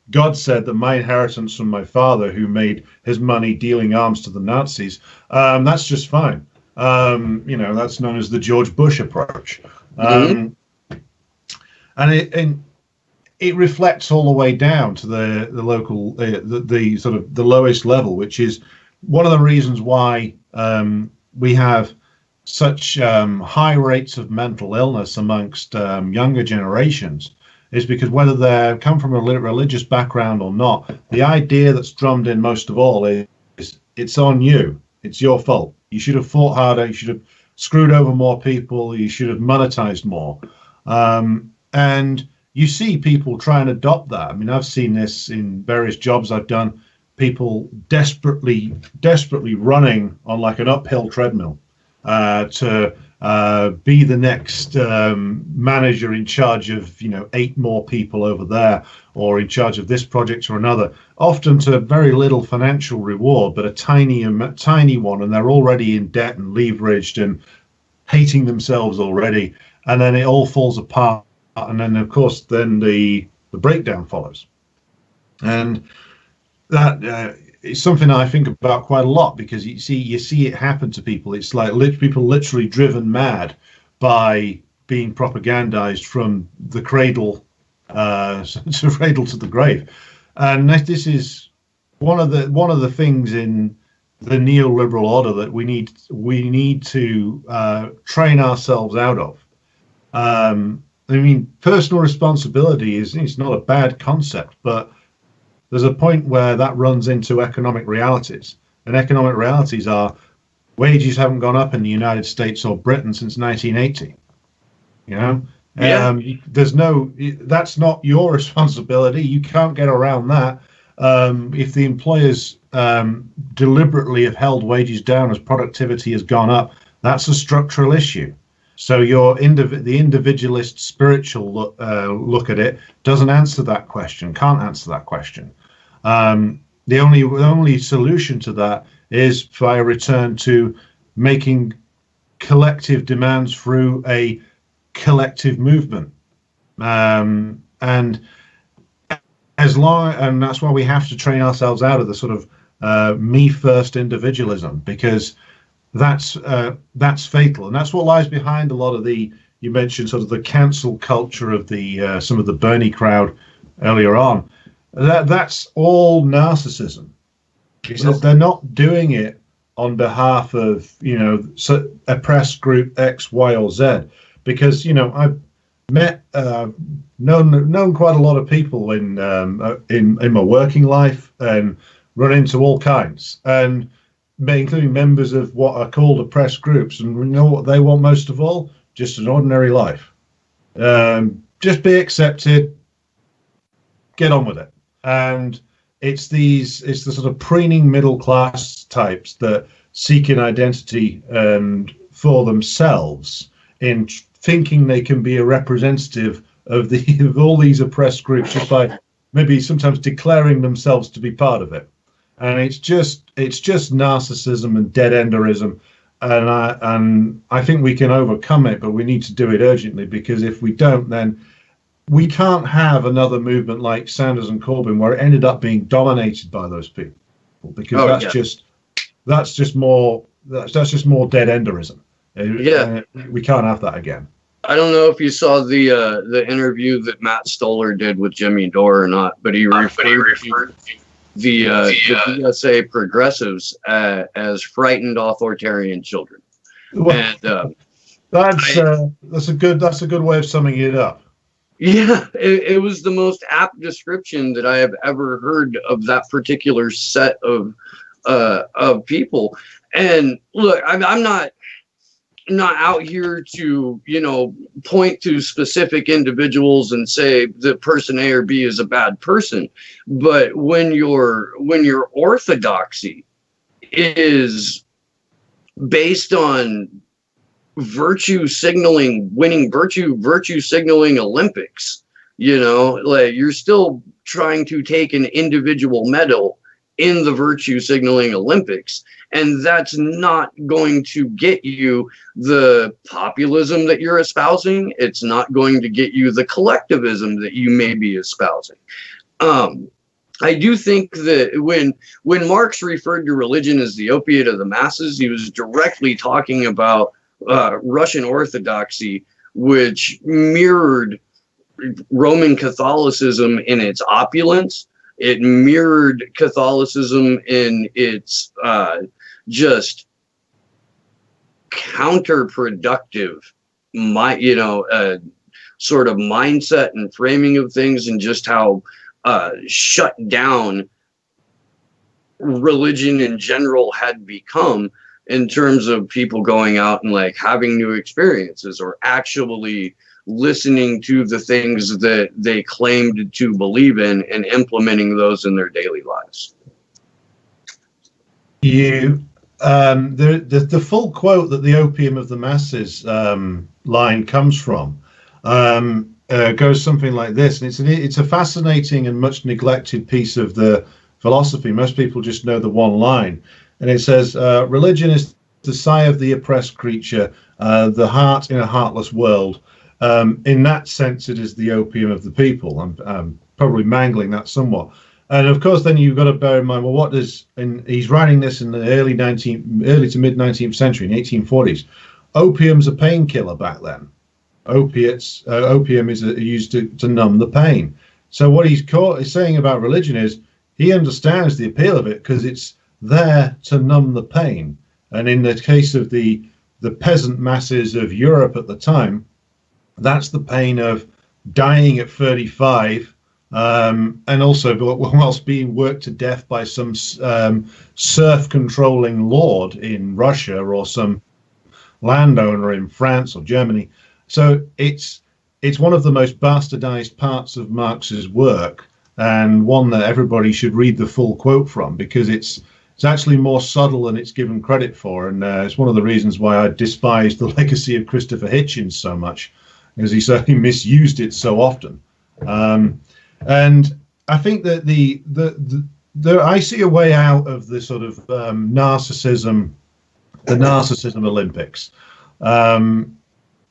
God said that my inheritance from my father, who made his money dealing arms to the Nazis, that's just fine. That's known as the George Bush approach. And it reflects all the way down to the local, the sort of the lowest level, which is one of the reasons why we have such high rates of mental illness amongst younger generations, is because whether they come from a religious background or not, the idea that's drummed in most of all is it's on you. It's your fault. You should have fought harder. You should have screwed over more people. You should have monetized more. And you see people try and adopt that. I mean, I've seen this in various jobs I've done, people desperately running on like an uphill treadmill to be the next manager in charge of 8 more people over there, or in charge of this project or another, often to very little financial reward, but a tiny one, and they're already in debt and leveraged and hating themselves already, and then it all falls apart, and then of course then the breakdown follows. And that it's something I think about quite a lot, because you see it happen to people. It's like people literally driven mad by being propagandized from the cradle to the grave. And this is one of the things in the neoliberal order that we need to train ourselves out of. I mean, personal responsibility it's not a bad concept, but there's a point where that runs into economic realities, and economic realities are wages haven't gone up in the United States or Britain since 1980. That's not your responsibility. You can't get around that. If the employers deliberately have held wages down as productivity has gone up, that's a structural issue. So the individualist spiritual look at it doesn't answer that question, can't answer that question. The only solution to that is via return to making collective demands through a collective movement. And that's why we have to train ourselves out of the sort of me first individualism, because that's fatal, and that's what lies behind a lot of you mentioned sort of the cancel culture of the some of the Bernie crowd earlier on. That's all narcissism. They're not doing it on behalf of, oppressed group X, Y, or Z. Because, I've met, known quite a lot of people in my working life and run into all kinds, and including members of what are called oppressed groups. And you know what they want most of all? Just an ordinary life. Just be accepted, get on with it. And it's the sort of preening middle class types that seek an identity for themselves in thinking they can be a representative of all these oppressed groups just by maybe sometimes declaring themselves to be part of it. And it's just narcissism and dead-enderism, and I think we can overcome it, but we need to do it urgently, because if we don't, then we can't have another movement like Sanders and Corbyn where it ended up being dominated by those people, because that's just more dead-enderism. We can't have that again. I don't know if you saw the interview that Matt Stoller did with Jimmy Dore or not, but he referred to the BSA progressives as frightened authoritarian children. Well, and that's a good way of summing it up. Yeah, it was the most apt description that I have ever heard of that particular set of people. And look, I'm not out here to, point to specific individuals and say that person A or B is a bad person. But when your orthodoxy is based on virtue signaling, winning virtue signaling Olympics, like you're still trying to take an individual medal in the virtue signaling Olympics. And that's not going to get you the populism that you're espousing. It's not going to get you the collectivism that you may be espousing. I do think that when Marx referred to religion as the opiate of the masses, he was directly talking about Russian Orthodoxy, which mirrored Roman Catholicism in its opulence. It mirrored Catholicism in its just counterproductive, sort of mindset and framing of things, and just how shut down religion in general had become in terms of people going out and like having new experiences or actually listening to the things that they claimed to believe in and implementing those in their daily lives. The full quote that the opium of the masses line comes from goes something like this, and it's a fascinating and much neglected piece of the philosophy. Most people just know the one line, and it says, religion is the sigh of the oppressed creature, the heart in a heartless world. In that sense, it is the opium of the people. I'm probably mangling that somewhat. And of course, then you've got to bear in mind, well, he's writing this in the early to mid 19th century, in 1840s. Opium's a painkiller back then. Opium is used to numb the pain. So what he's saying about religion is he understands the appeal of it because it's there to numb the pain. And in the case of the peasant masses of Europe at the time, that's the pain of dying at 35, and also whilst being worked to death by some serf-controlling lord in Russia or some landowner in France or Germany. So it's one of the most bastardized parts of Marx's work, and one that everybody should read the full quote from, because it's actually more subtle than it's given credit for, and it's one of the reasons why I despise the legacy of Christopher Hitchens so much, because he certainly misused it so often. And I think that I see a way out of the sort of narcissism Olympics.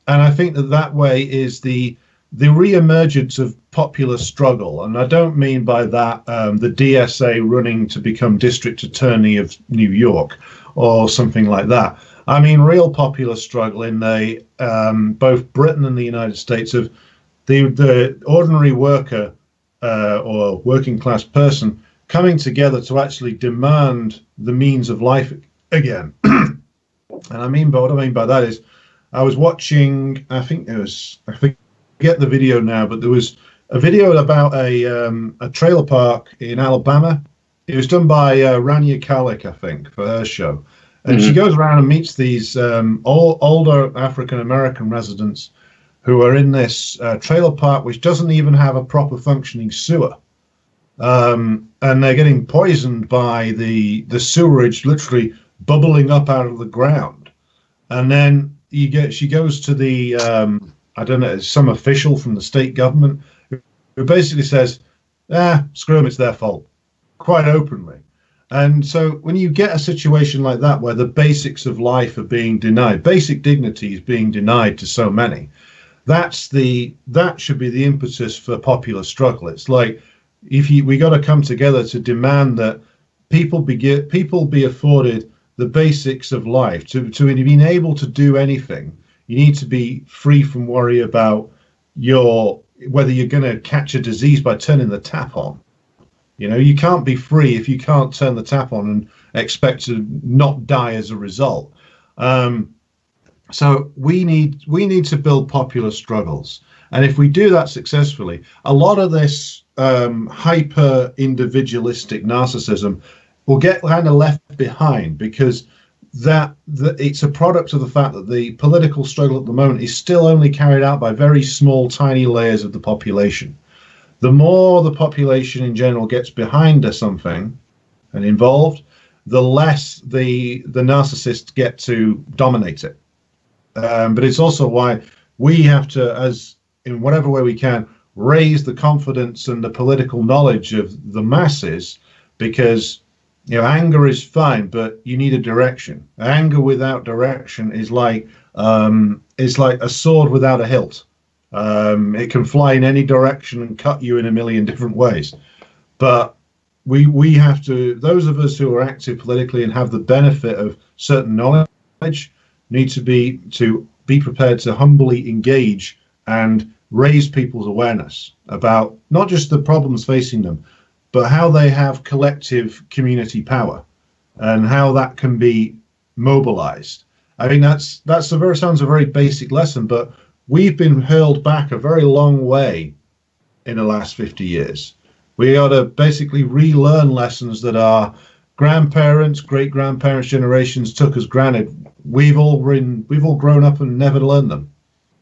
And I think that way is the re-emergence of popular struggle. And I don't mean by that the DSA running to become district attorney of New York or something like that. I mean real popular struggle in both Britain and the United States, of the ordinary worker or working class person coming together to actually demand the means of life again. And what I mean by that is, I was watching, I forget the video now, but there was a video about a trailer park in Alabama. It was done by Rania Kalik, I think, for her show. And she goes around and meets these older African-American residents who are in this trailer park, which doesn't even have a proper functioning sewer. And they're getting poisoned by the sewerage literally bubbling up out of the ground. And then she goes to the, I don't know, some official from the state government who basically says, screw them, it's their fault, quite openly. And so when you get a situation like that, where the basics of life are being denied, basic dignity is being denied to so many, that should be the impetus for popular struggle. It's like, we got to come together to demand that people be afforded the basics of life. To be able to do anything, you need to be free from worry about whether you're going to catch a disease by turning the tap on. You can't be free if you can't turn the tap on and expect to not die as a result. So we need to build popular struggles, and if we do that successfully, a lot of this hyper individualistic narcissism will get kind of left behind, because it's a product of the fact that the political struggle at the moment is still only carried out by very small, tiny layers of the population. The more the population in general gets behind something and involved, the less the narcissists get to dominate it. But it's also why we have to, as in whatever way we can, raise the confidence and the political knowledge of the masses, because anger is fine, but you need a direction. Anger without direction is like a sword without a hilt. It can fly in any direction and cut you in a million different ways. But we have to, those of us who are active politically and have the benefit of certain knowledge, need to be prepared to humbly engage and raise people's awareness about not just the problems facing them, but how they have collective community power and how that can be mobilized. I mean, sounds a very basic lesson, but we've been hurled back a very long way in the last 50 years. We ought to basically relearn lessons that our grandparents, great-grandparents generations took as granted. We've all grown up and never learned them.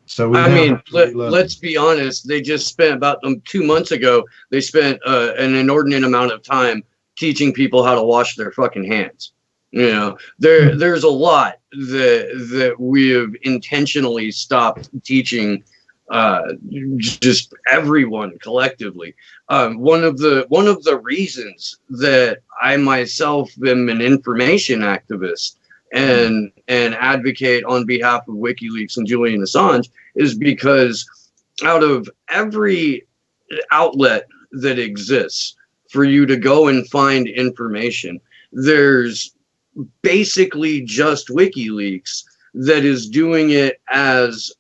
So let's be honest. They just spent about 2 months ago. They spent an inordinate amount of time teaching people how to wash their fucking hands. There's a lot that we have intentionally stopped teaching just everyone collectively. One of the reasons that I myself am an information activist and advocate on behalf of WikiLeaks and Julian Assange is because out of every outlet that exists for you to go and find information, there's basically just WikiLeaks that is doing it as,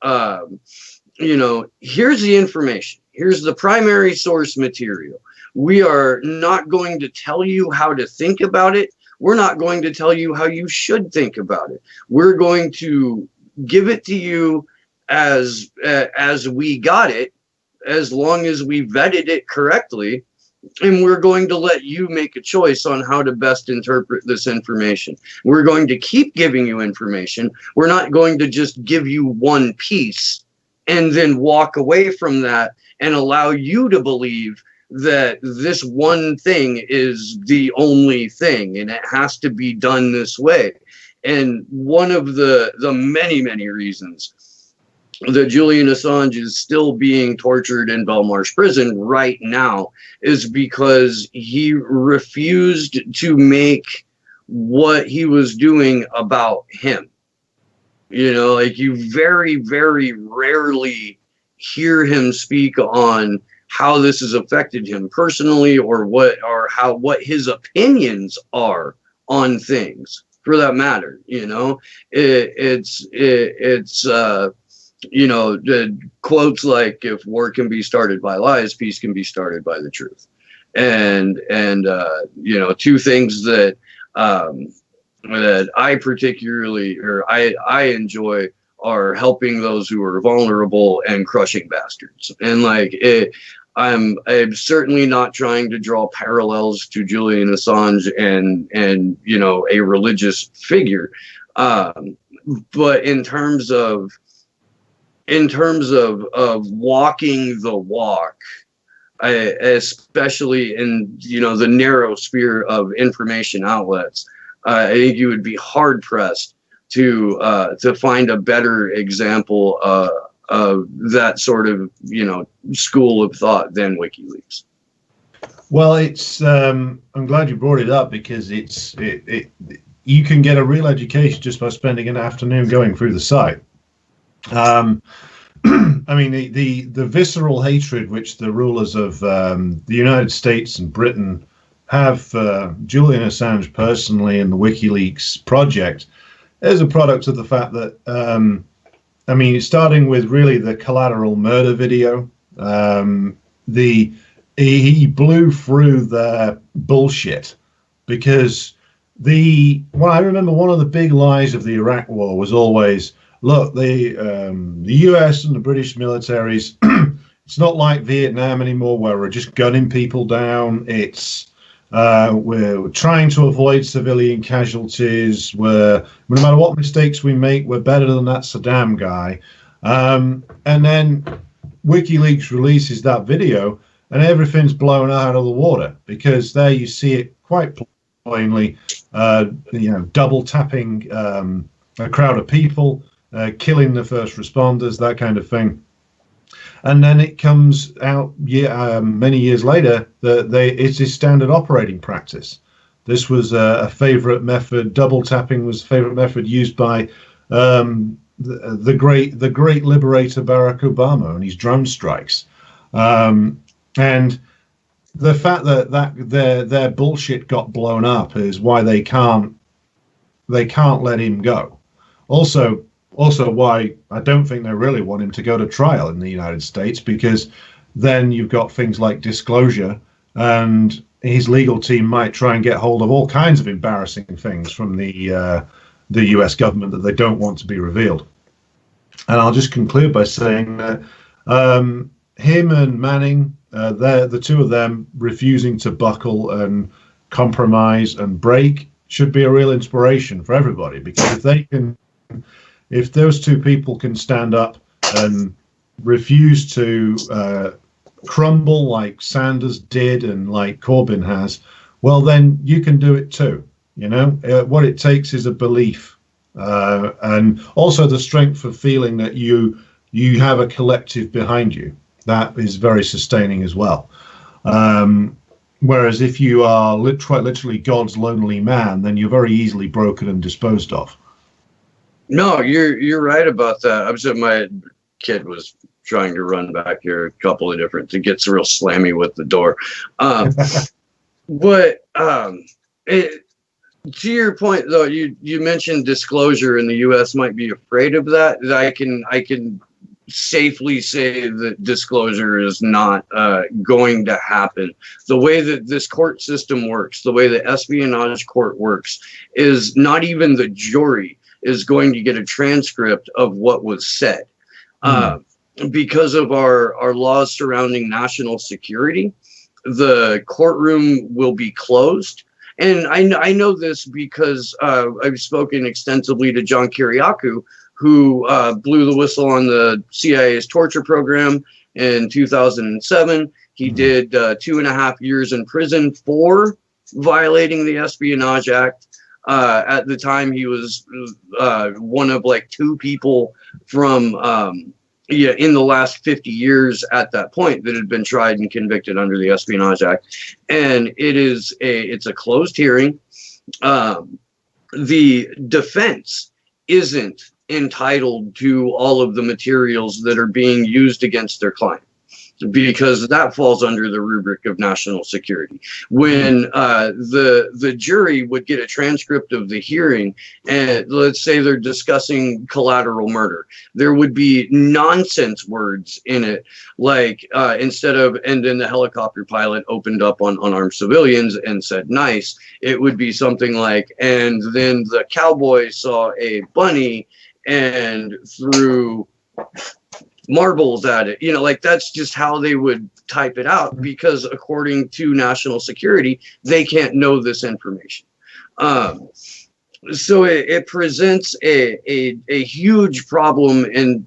here's the information. Here's the primary source material. We are not going to tell you how to think about it. We're not going to tell you how you should think about it. We're going to give it to you as we got it, as long as we vetted it correctly. And we're going to let you make a choice on how to best interpret this information. We're going to keep giving you information. We're not going to just give you one piece and then walk away from that and allow you to believe that this one thing is the only thing and it has to be done this way. And one of the many, many reasons that Julian Assange is still being tortured in Belmarsh prison right now is because he refused to make what he was doing about him. You very, very rarely hear him speak on how this has affected him personally, or what his opinions are on things, for that matter. It's the quotes like, if war can be started by lies, peace can be started by the truth. And two things that that I particularly, or I enjoy, are helping those who are vulnerable and crushing bastards. And like it, I'm certainly not trying to draw parallels to Julian Assange and you know, a religious figure, but in terms of walking the walk, especially in, you know, the narrow sphere of information outlets, I think you would be hard pressed to find a better example of that sort of, you know, school of thought than WikiLeaks. Well, it's I'm glad you brought it up, because you can get a real education just by spending an afternoon going through the site. I mean, the visceral hatred which the rulers of the United States and Britain have for Julian Assange personally and the WikiLeaks project is a product of the fact that, I mean, starting with really the collateral murder video, he blew through their bullshit, because I remember one of the big lies of the Iraq War was always, look, the US and the British militaries, it's not like Vietnam anymore where we're just gunning people down. It's we're trying to avoid civilian casualties. No matter what mistakes we make, we're better than that Saddam guy. And then WikiLeaks releases that video, and everything's blown out of the water, because there you see it quite plainly, you know, double tapping a crowd of people, killing the first responders, that kind of thing. And then it comes out many years later that it's a standard operating practice. This was a favorite method. Double tapping was a favorite method used by the great liberator Barack Obama and his drone strikes. And the fact that their bullshit got blown up is why they can't let him go. Also why I don't think they really want him to go to trial in the United States, because then you've got things like disclosure, and his legal team might try and get hold of all kinds of embarrassing things from the US government that they don't want to be revealed. And I'll just conclude by saying that him and Manning, the two of them refusing to buckle and compromise and break, should be a real inspiration for everybody, because if those two people can stand up and refuse to crumble like Sanders did and like Corbyn has, well, then you can do it too. You know, what it takes is a belief, and also the strength of feeling that you have a collective behind you. That is very sustaining as well. Whereas if you are quite literally God's lonely man, then you're very easily broken and disposed of. No, you're right about that. I'm sorry, my kid was trying to run back here a couple of different. It gets real slammy with the door. But to your point, though, you mentioned disclosure, and the U.S. might be afraid of that. I can safely say that disclosure is not going to happen. The way that this court system works, the way the espionage court works, is not even the jury is going to get a transcript of what was said. Because of our laws surrounding national security, the courtroom will be closed. And I know this because I've spoken extensively to John Kiriakou, who blew the whistle on the CIA's torture program in 2007. He did 2.5 years in prison for violating the Espionage Act. At the time, he was one of like 2 people from in the last 50 years at that point that had been tried and convicted under the Espionage Act. And it's a closed hearing. The defense isn't entitled to all of the materials that are being used against their client. because that falls under the rubric of national security. When the jury would get a transcript of the hearing, and let's say they're discussing collateral murder, there would be nonsense words in it, like instead of "and then the helicopter pilot opened up on unarmed civilians and said nice," it would be something like, "and then the cowboy saw a bunny and threw marbles at it." Like, that's just how they would type it out, because according to national security, they can't know this information. So it presents a huge problem. And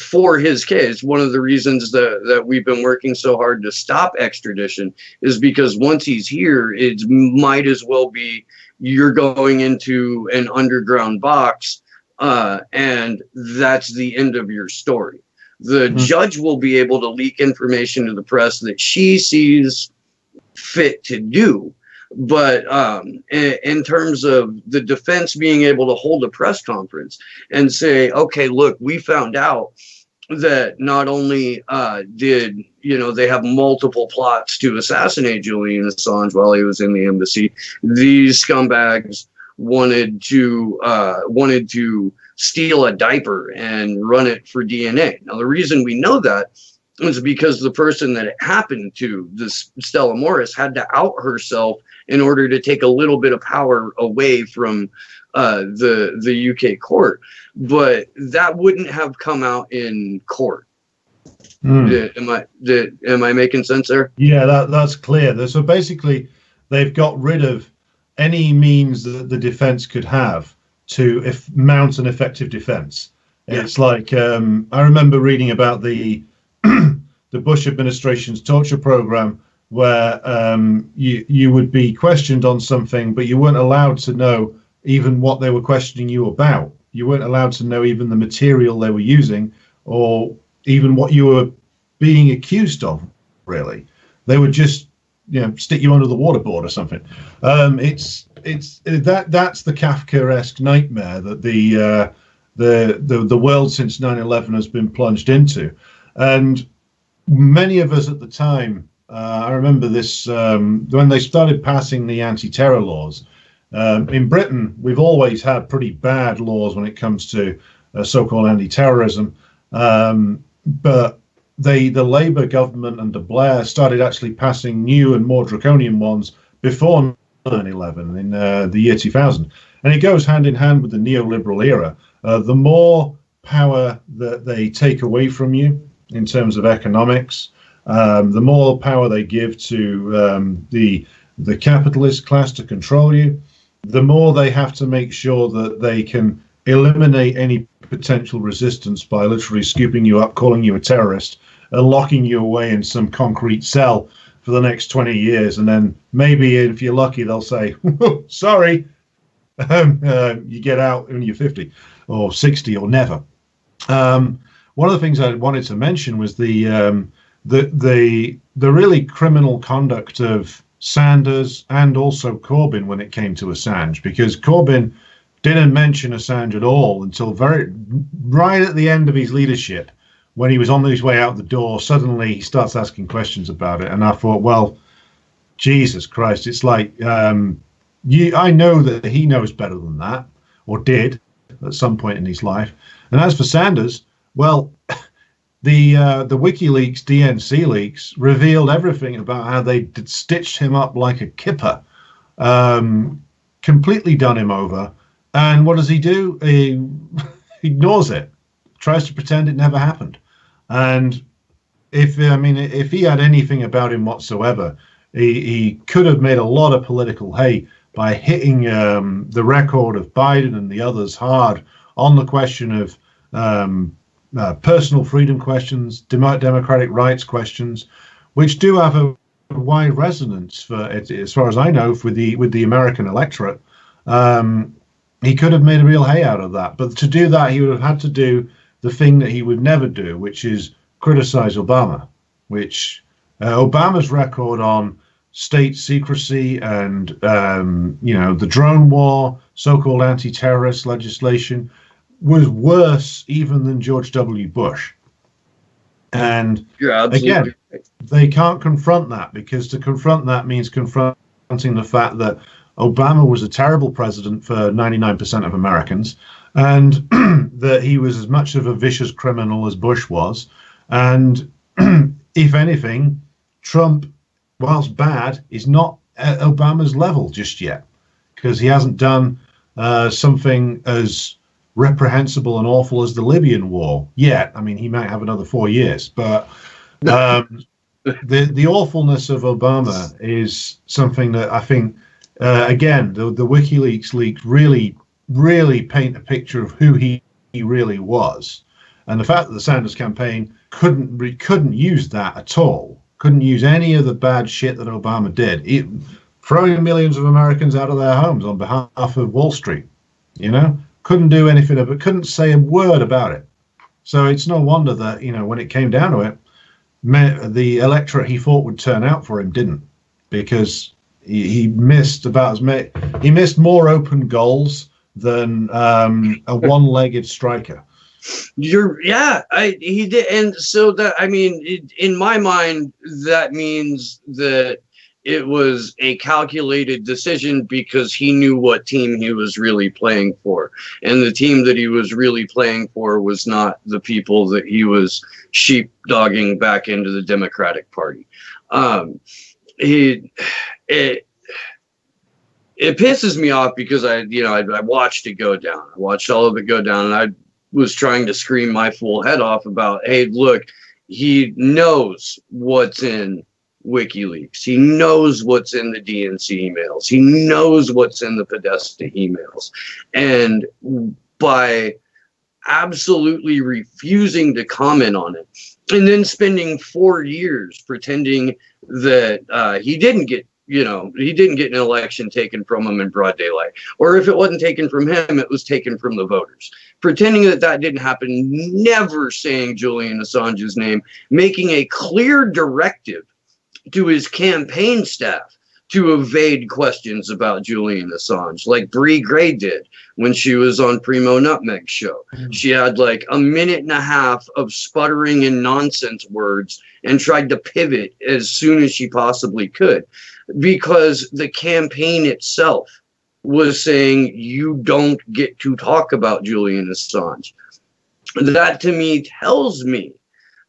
for his case, one of the reasons that we've been working so hard to stop extradition is because once he's here, it might as well be you're going into an underground box, and that's the end of your story. The judge will be able to leak information to the press that she sees fit to do. But in terms of the defense being able to hold a press conference and say, okay, look, we found out that not only did they have multiple plots to assassinate Julian Assange while he was in the embassy, these scumbags wanted to steal a diaper and run it for DNA. Now, the reason we know that is because the person that it happened to, this Stella Morris, had to out herself in order to take a little bit of power away from the UK court. But that wouldn't have come out in court. Am I making sense there? Yeah, that's clear. So basically, they've got rid of any means that the defense could have to mount an effective defense. Yeah. It's like I remember reading about the Bush administration's torture program, where you would be questioned on something, but you weren't allowed to know even what they were questioning you about. You weren't allowed to know even the material they were using, or even what you were being accused of. Really, they would just stick you under the waterboard or something. That's the Kafkaesque nightmare that the world since 9/11 has been plunged into. And many of us at the time, I remember this when they started passing the anti-terror laws. In Britain, we've always had pretty bad laws when it comes to so-called anti-terrorism, but the Labour government under Blair started actually passing new and more draconian ones before 9/11 in the year 2000. And it goes hand in hand with the neoliberal era. The more power that they take away from you in terms of economics, the more power they give to the capitalist class to control you, the more they have to make sure that they can eliminate any potential resistance by literally scooping you up, calling you a terrorist, and locking you away in some concrete cell for the next 20 years. And then maybe, if you're lucky, they'll say, sorry, you get out when you're 50 or 60 or never. One of the things I wanted to mention was the really criminal conduct of Sanders and also Corbyn when it came to Assange, because Corbyn didn't mention Assange at all until right at the end of his leadership, when he was on his way out the door. Suddenly he starts asking questions about it, and I thought, well, Jesus Christ, it's like I know that he knows better than that, or did at some point in his life. And as for Sanders, well, the WikiLeaks DNC leaks revealed everything about how they stitched him up like a kipper, completely done him over. And what does he do? He ignores it, tries to pretend it never happened. And if he had anything about him whatsoever, he could have made a lot of political hay by hitting the record of Biden and the others hard on the question of personal freedom questions, democratic rights questions, which do have a wide resonance for, as far as I know, with the American electorate. He could have made a real hay out of that. But to do that, he would have had to do the thing that he would never do, which is criticize Obama, which Obama's record on state secrecy and, the drone war, so-called anti-terrorist legislation, was worse even than George W. Bush. And You're absolutely again, right. they can't confront that, because to confront that means confronting the fact that Obama was a terrible president for 99% of Americans, and that he was as much of a vicious criminal as Bush was. And if anything, Trump, whilst bad, is not at Obama's level just yet, because he hasn't done something as reprehensible and awful as the Libyan war yet. I mean, he might have another 4 years, but the awfulness of Obama is something that I think, again, the WikiLeaks leaks really paint a picture of who he really was, and the fact that the Sanders campaign couldn't use that at all, couldn't use any of the bad shit that Obama did, throwing millions of Americans out of their homes on behalf of Wall Street, couldn't do anything of it, couldn't say a word about it. So it's no wonder that, when it came down to it, the electorate he thought would turn out for him didn't, because he missed he missed more open goals than a one-legged striker. He did. And so that, I mean, in my mind, that means that it was a calculated decision, because he knew what team he was really playing for. And the team that he was really playing for was not the people that he was sheepdogging back into the Democratic Party. It pisses me off, because I watched it go down. I watched all of it go down, and I was trying to scream my full head off about, hey, look, he knows what's in WikiLeaks. He knows what's in the DNC emails. He knows what's in the Podesta emails. And by absolutely refusing to comment on it, and then spending 4 years pretending that he didn't get an election taken from him in broad daylight, or if it wasn't taken from him, it was taken from the voters, pretending that didn't happen, never saying Julian Assange's name, making a clear directive to his campaign staff to evade questions about Julian Assange, like Bree Gray did when she was on Primo Nutmeg's show. She had like a minute and a half of sputtering and nonsense words and tried to pivot as soon as she possibly could, because the campaign itself was saying, you don't get to talk about Julian Assange. That to me tells me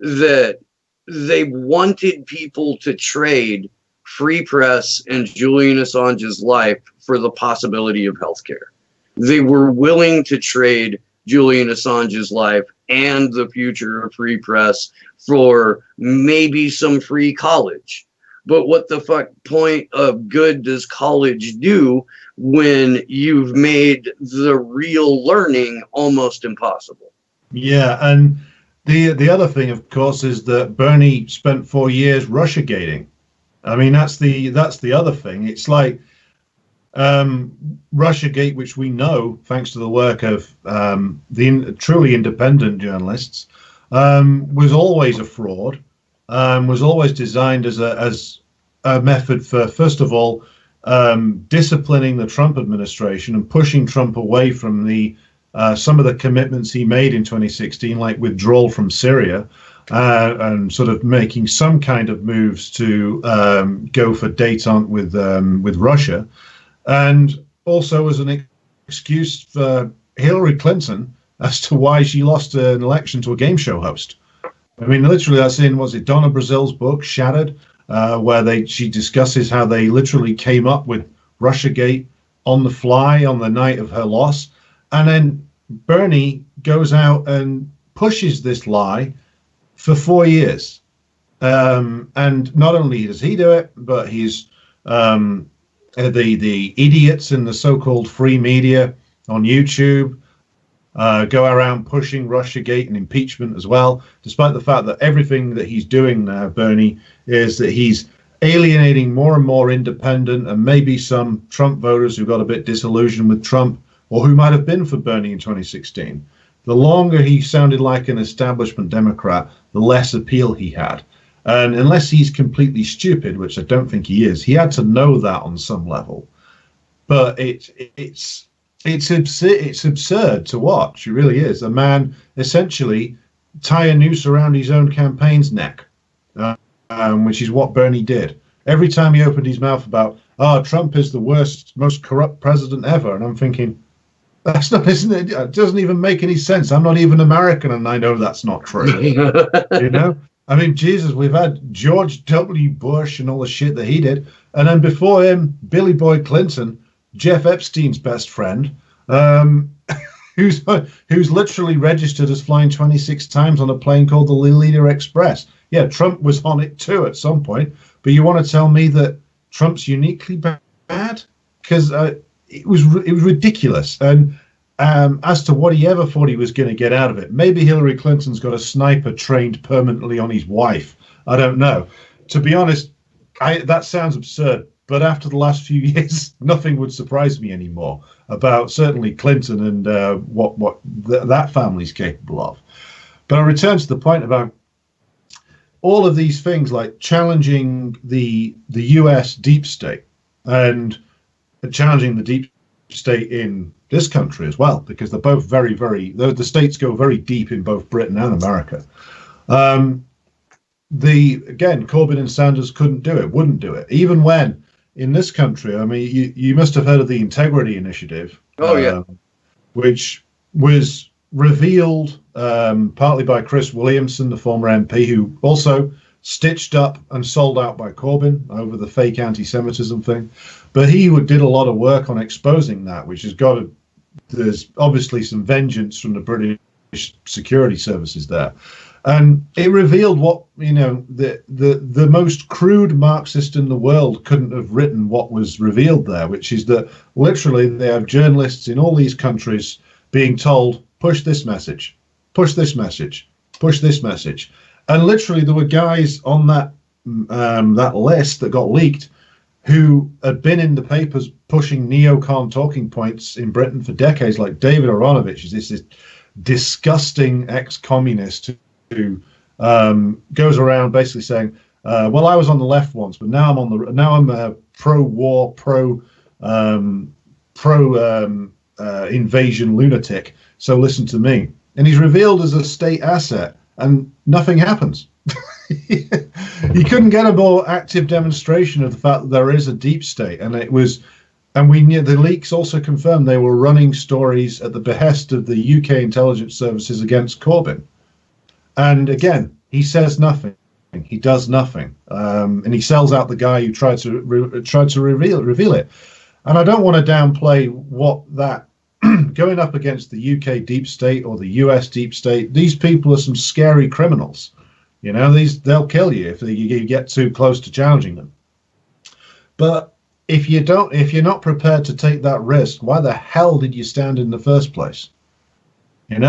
that they wanted people to trade free press and Julian Assange's life for the possibility of healthcare. They were willing to trade Julian Assange's life and the future of free press for maybe some free college. But what the fuck point of good does college do when you've made the real learning almost impossible? Yeah, and the other thing, of course, is that Bernie spent 4 years Russiagating. I mean, that's the other thing. It's like Russiagate, which we know, thanks to the work of the truly independent journalists, was always a fraud. Was always designed as a method for, first of all, disciplining the Trump administration and pushing Trump away from some of the commitments he made in 2016, like withdrawal from Syria, and sort of making some kind of moves to go for détente with Russia, and also as an excuse for Hillary Clinton as to why she lost an election to a game show host. I mean, literally, that's in, was it Donna Brazil's book, Shattered, where she discusses how they literally came up with Russiagate on the fly on the night of her loss. And then Bernie goes out and pushes this lie for 4 years. And not only does he do it, but he's the idiots in the so-called free media on YouTube go around pushing Russiagate and impeachment as well, despite the fact that everything that he's doing now, Bernie, is that he's alienating more and more independent and maybe some Trump voters who got a bit disillusioned with Trump or who might have been for Bernie in 2016. The longer he sounded like an establishment Democrat, the less appeal he had. And unless he's completely stupid, which I don't think he is, he had to know that on some level. But it's absurd to watch. It really is. A man essentially tie a noose around his own campaign's neck, which is what Bernie did. Every time he opened his mouth about, Trump is the worst, most corrupt president ever, and I'm thinking, that's not, isn't it? It doesn't even make any sense. I'm not even American, and I know that's not true. You know? I mean, Jesus, we've had George W. Bush and all the shit that he did, and then before him, Billy Boy Clinton, Jeff Epstein's best friend, who's literally registered as flying 26 times on a plane called the Lolita Express. Yeah, Trump was on it too at some point, but you want to tell me that Trump's uniquely bad? Because it was ridiculous. And as to what he ever thought he was going to get out of it, maybe Hillary Clinton's got a sniper trained permanently on his wife. I don't know. To be honest, that sounds absurd. But after the last few years, nothing would surprise me anymore about certainly Clinton and what that family's capable of. But I return to the point about all of these things, like challenging the U.S. deep state and challenging the deep state in this country as well, because they're both very, very, the states go very deep in both Britain and America. Again, Corbyn and Sanders couldn't do it, wouldn't do it, even when in this country, I mean, you must have heard of the Integrity Initiative. Oh, yeah. Which was revealed partly by Chris Williamson, the former MP, who also stitched up and sold out by Corbyn over the fake anti-Semitism thing. But he did a lot of work on exposing that, which there's obviously some vengeance from the British security services there. And it revealed what, the most crude Marxist in the world couldn't have written what was revealed there, which is that literally they have journalists in all these countries being told, push this message, push this message, push this message. And literally there were guys on that list that got leaked who had been in the papers pushing neocon talking points in Britain for decades, like David Aronovich, is this disgusting ex-communist who goes around basically saying, "Well, I was on the left once, but now I'm a pro-war, invasion lunatic. So listen to me." And he's revealed as a state asset, and nothing happens. You couldn't get a more active demonstration of the fact that there is a deep state, and we knew the leaks also confirmed they were running stories at the behest of the UK intelligence services against Corbyn. And again, he says nothing, he does nothing, and he sells out the guy who tried to reveal it. And I don't want to downplay what that going up against the UK deep state or the US deep state. These people are some scary criminals. They'll kill you if you get too close to challenging them. But if you're not prepared to take that risk, why the hell did you stand in the first place? And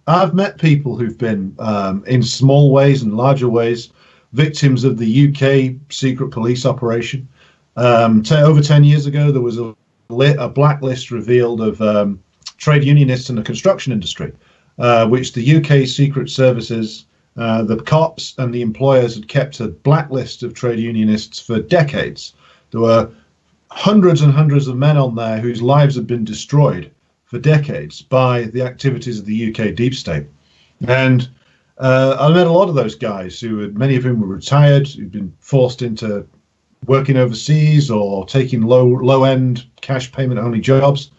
I've met people who've been in small ways and larger ways victims of the UK secret police operation. Over 10 years ago, there was a blacklist revealed of trade unionists in the construction industry, which the UK secret services, the cops and the employers had kept a blacklist of trade unionists for decades. There were hundreds and hundreds of men on there whose lives had been destroyed for decades by the activities of the UK deep state. And I met a lot of those guys many of whom were retired, who'd been forced into working overseas or taking low-end cash payment only jobs.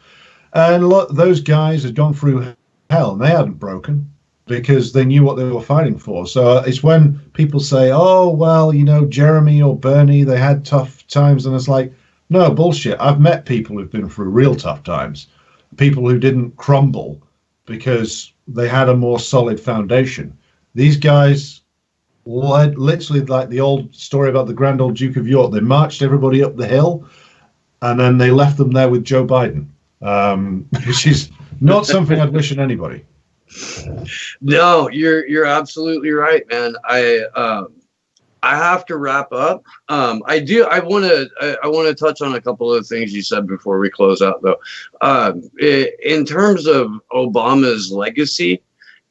And those guys had gone through hell and they hadn't broken because they knew what they were fighting for. So it's when people say, oh, well, Jeremy or Bernie, they had tough times. And it's like, no, bullshit. I've met people who've been through real tough times. People who didn't crumble because they had a more solid foundation. These guys, literally like the old story about the grand old Duke of York, they marched everybody up the hill and then they left them there with Joe Biden, which is not something I'd wish on anybody. No, you're absolutely right, man. I have to wrap up. I want to touch on a couple of things you said before we close out, though. In terms of Obama's legacy,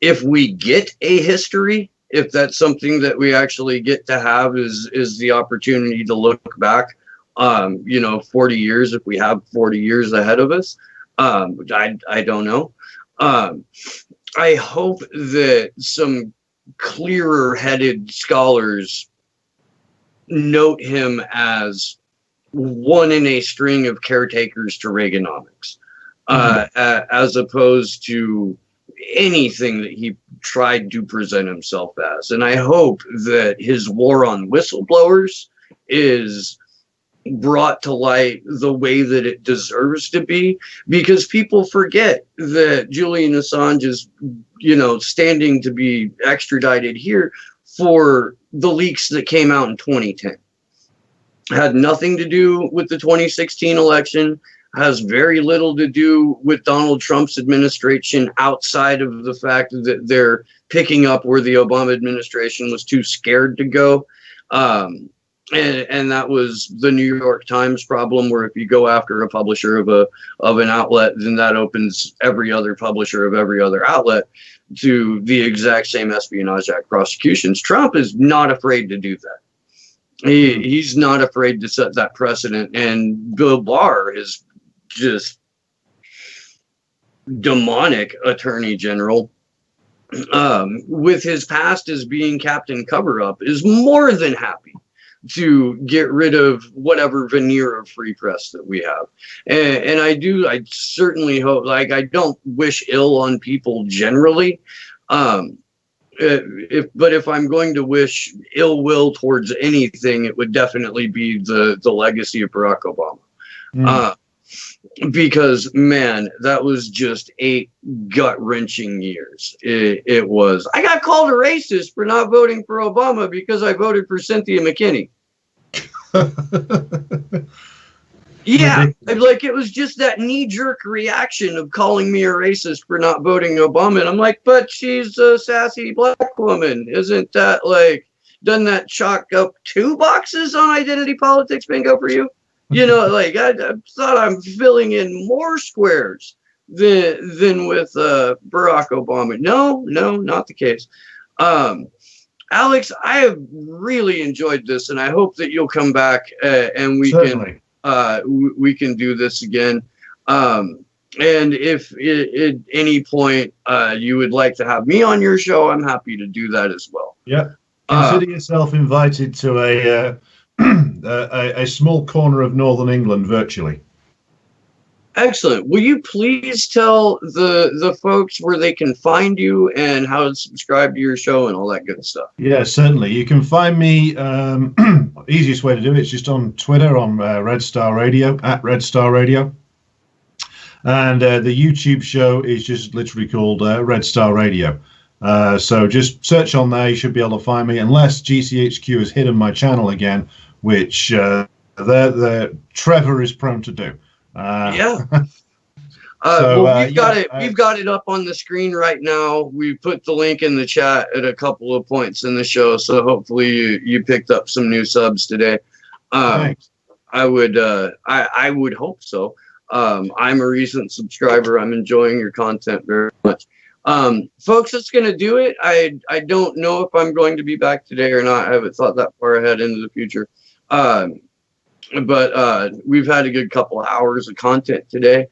if we get a history, if that's something that we actually get to have, is the opportunity to look back, 40 years, if we have 40 years ahead of us, which I don't know. I hope that some clearer-headed scholars note him as one in a string of caretakers to Reaganomics, as opposed to anything that he tried to present himself as. And I hope that his war on whistleblowers is brought to light the way that it deserves to be, because people forget that Julian Assange is, standing to be extradited here for the leaks that came out in 2010. Had nothing to do with the 2016 election, has very little to do with Donald Trump's administration outside of the fact that they're picking up where the Obama administration was too scared to go. And that was the New York Times problem, where if you go after a publisher of an outlet, then that opens every other publisher of every other outlet to the exact same Espionage Act prosecutions. Trump is not afraid to do that. He's not afraid to set that precedent. And Bill Barr is just demonic attorney general, with his past as being Captain Cover-Up, is more than happy to get rid of whatever veneer of free press that we have. And I certainly hope, I don't wish ill on people generally. If I'm going to wish ill will towards anything, it would definitely be the legacy of Barack Obama. Because, man, that was just 8 gut-wrenching years. It was. I got called a racist for not voting for Obama because I voted for Cynthia McKinney. Yeah, it was just that knee-jerk reaction of calling me a racist for not voting Obama. And I'm like, but she's a sassy black woman. Isn't that, doesn't that chalk up 2 boxes on identity politics bingo for you? I thought I'm filling in more squares than with Barack Obama. No, not the case. Alex, I have really enjoyed this, and I hope that you'll come back and we can do this again. And if at any point you would like to have me on your show, I'm happy to do that as well. Yeah. Consider yourself invited to a small corner of Northern England virtually. Excellent. Will you please tell the folks where they can find you and how to subscribe to your show and all that good stuff? Yeah, certainly. You can find me, easiest way to do it is just on Twitter, on Red Star Radio, at Red Star Radio. And the YouTube show is just literally called Red Star Radio. So just search on there, you should be able to find me, unless GCHQ has hidden my channel again, which Trevor is prone to do. Yeah. We've got it up on the screen right now. We put the link in the chat at a couple of points in the show, so hopefully you picked up some new subs today. Thanks. I would hope so. I'm a recent subscriber. I'm enjoying your content very much. Folks, that's going to do it. I don't know if I'm going to be back today or not. I haven't thought that far ahead into the future. But we've had a good couple of hours of content today.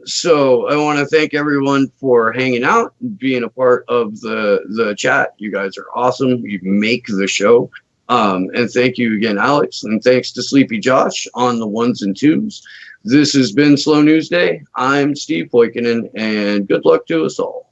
So I want to thank everyone for hanging out and being a part of the chat. You guys are awesome. You make the show. And thank you again, Alex. And thanks to Sleepy Josh on the 1s and 2s. This has been Slow News Day. I'm Steve Poikinen, and good luck to us all.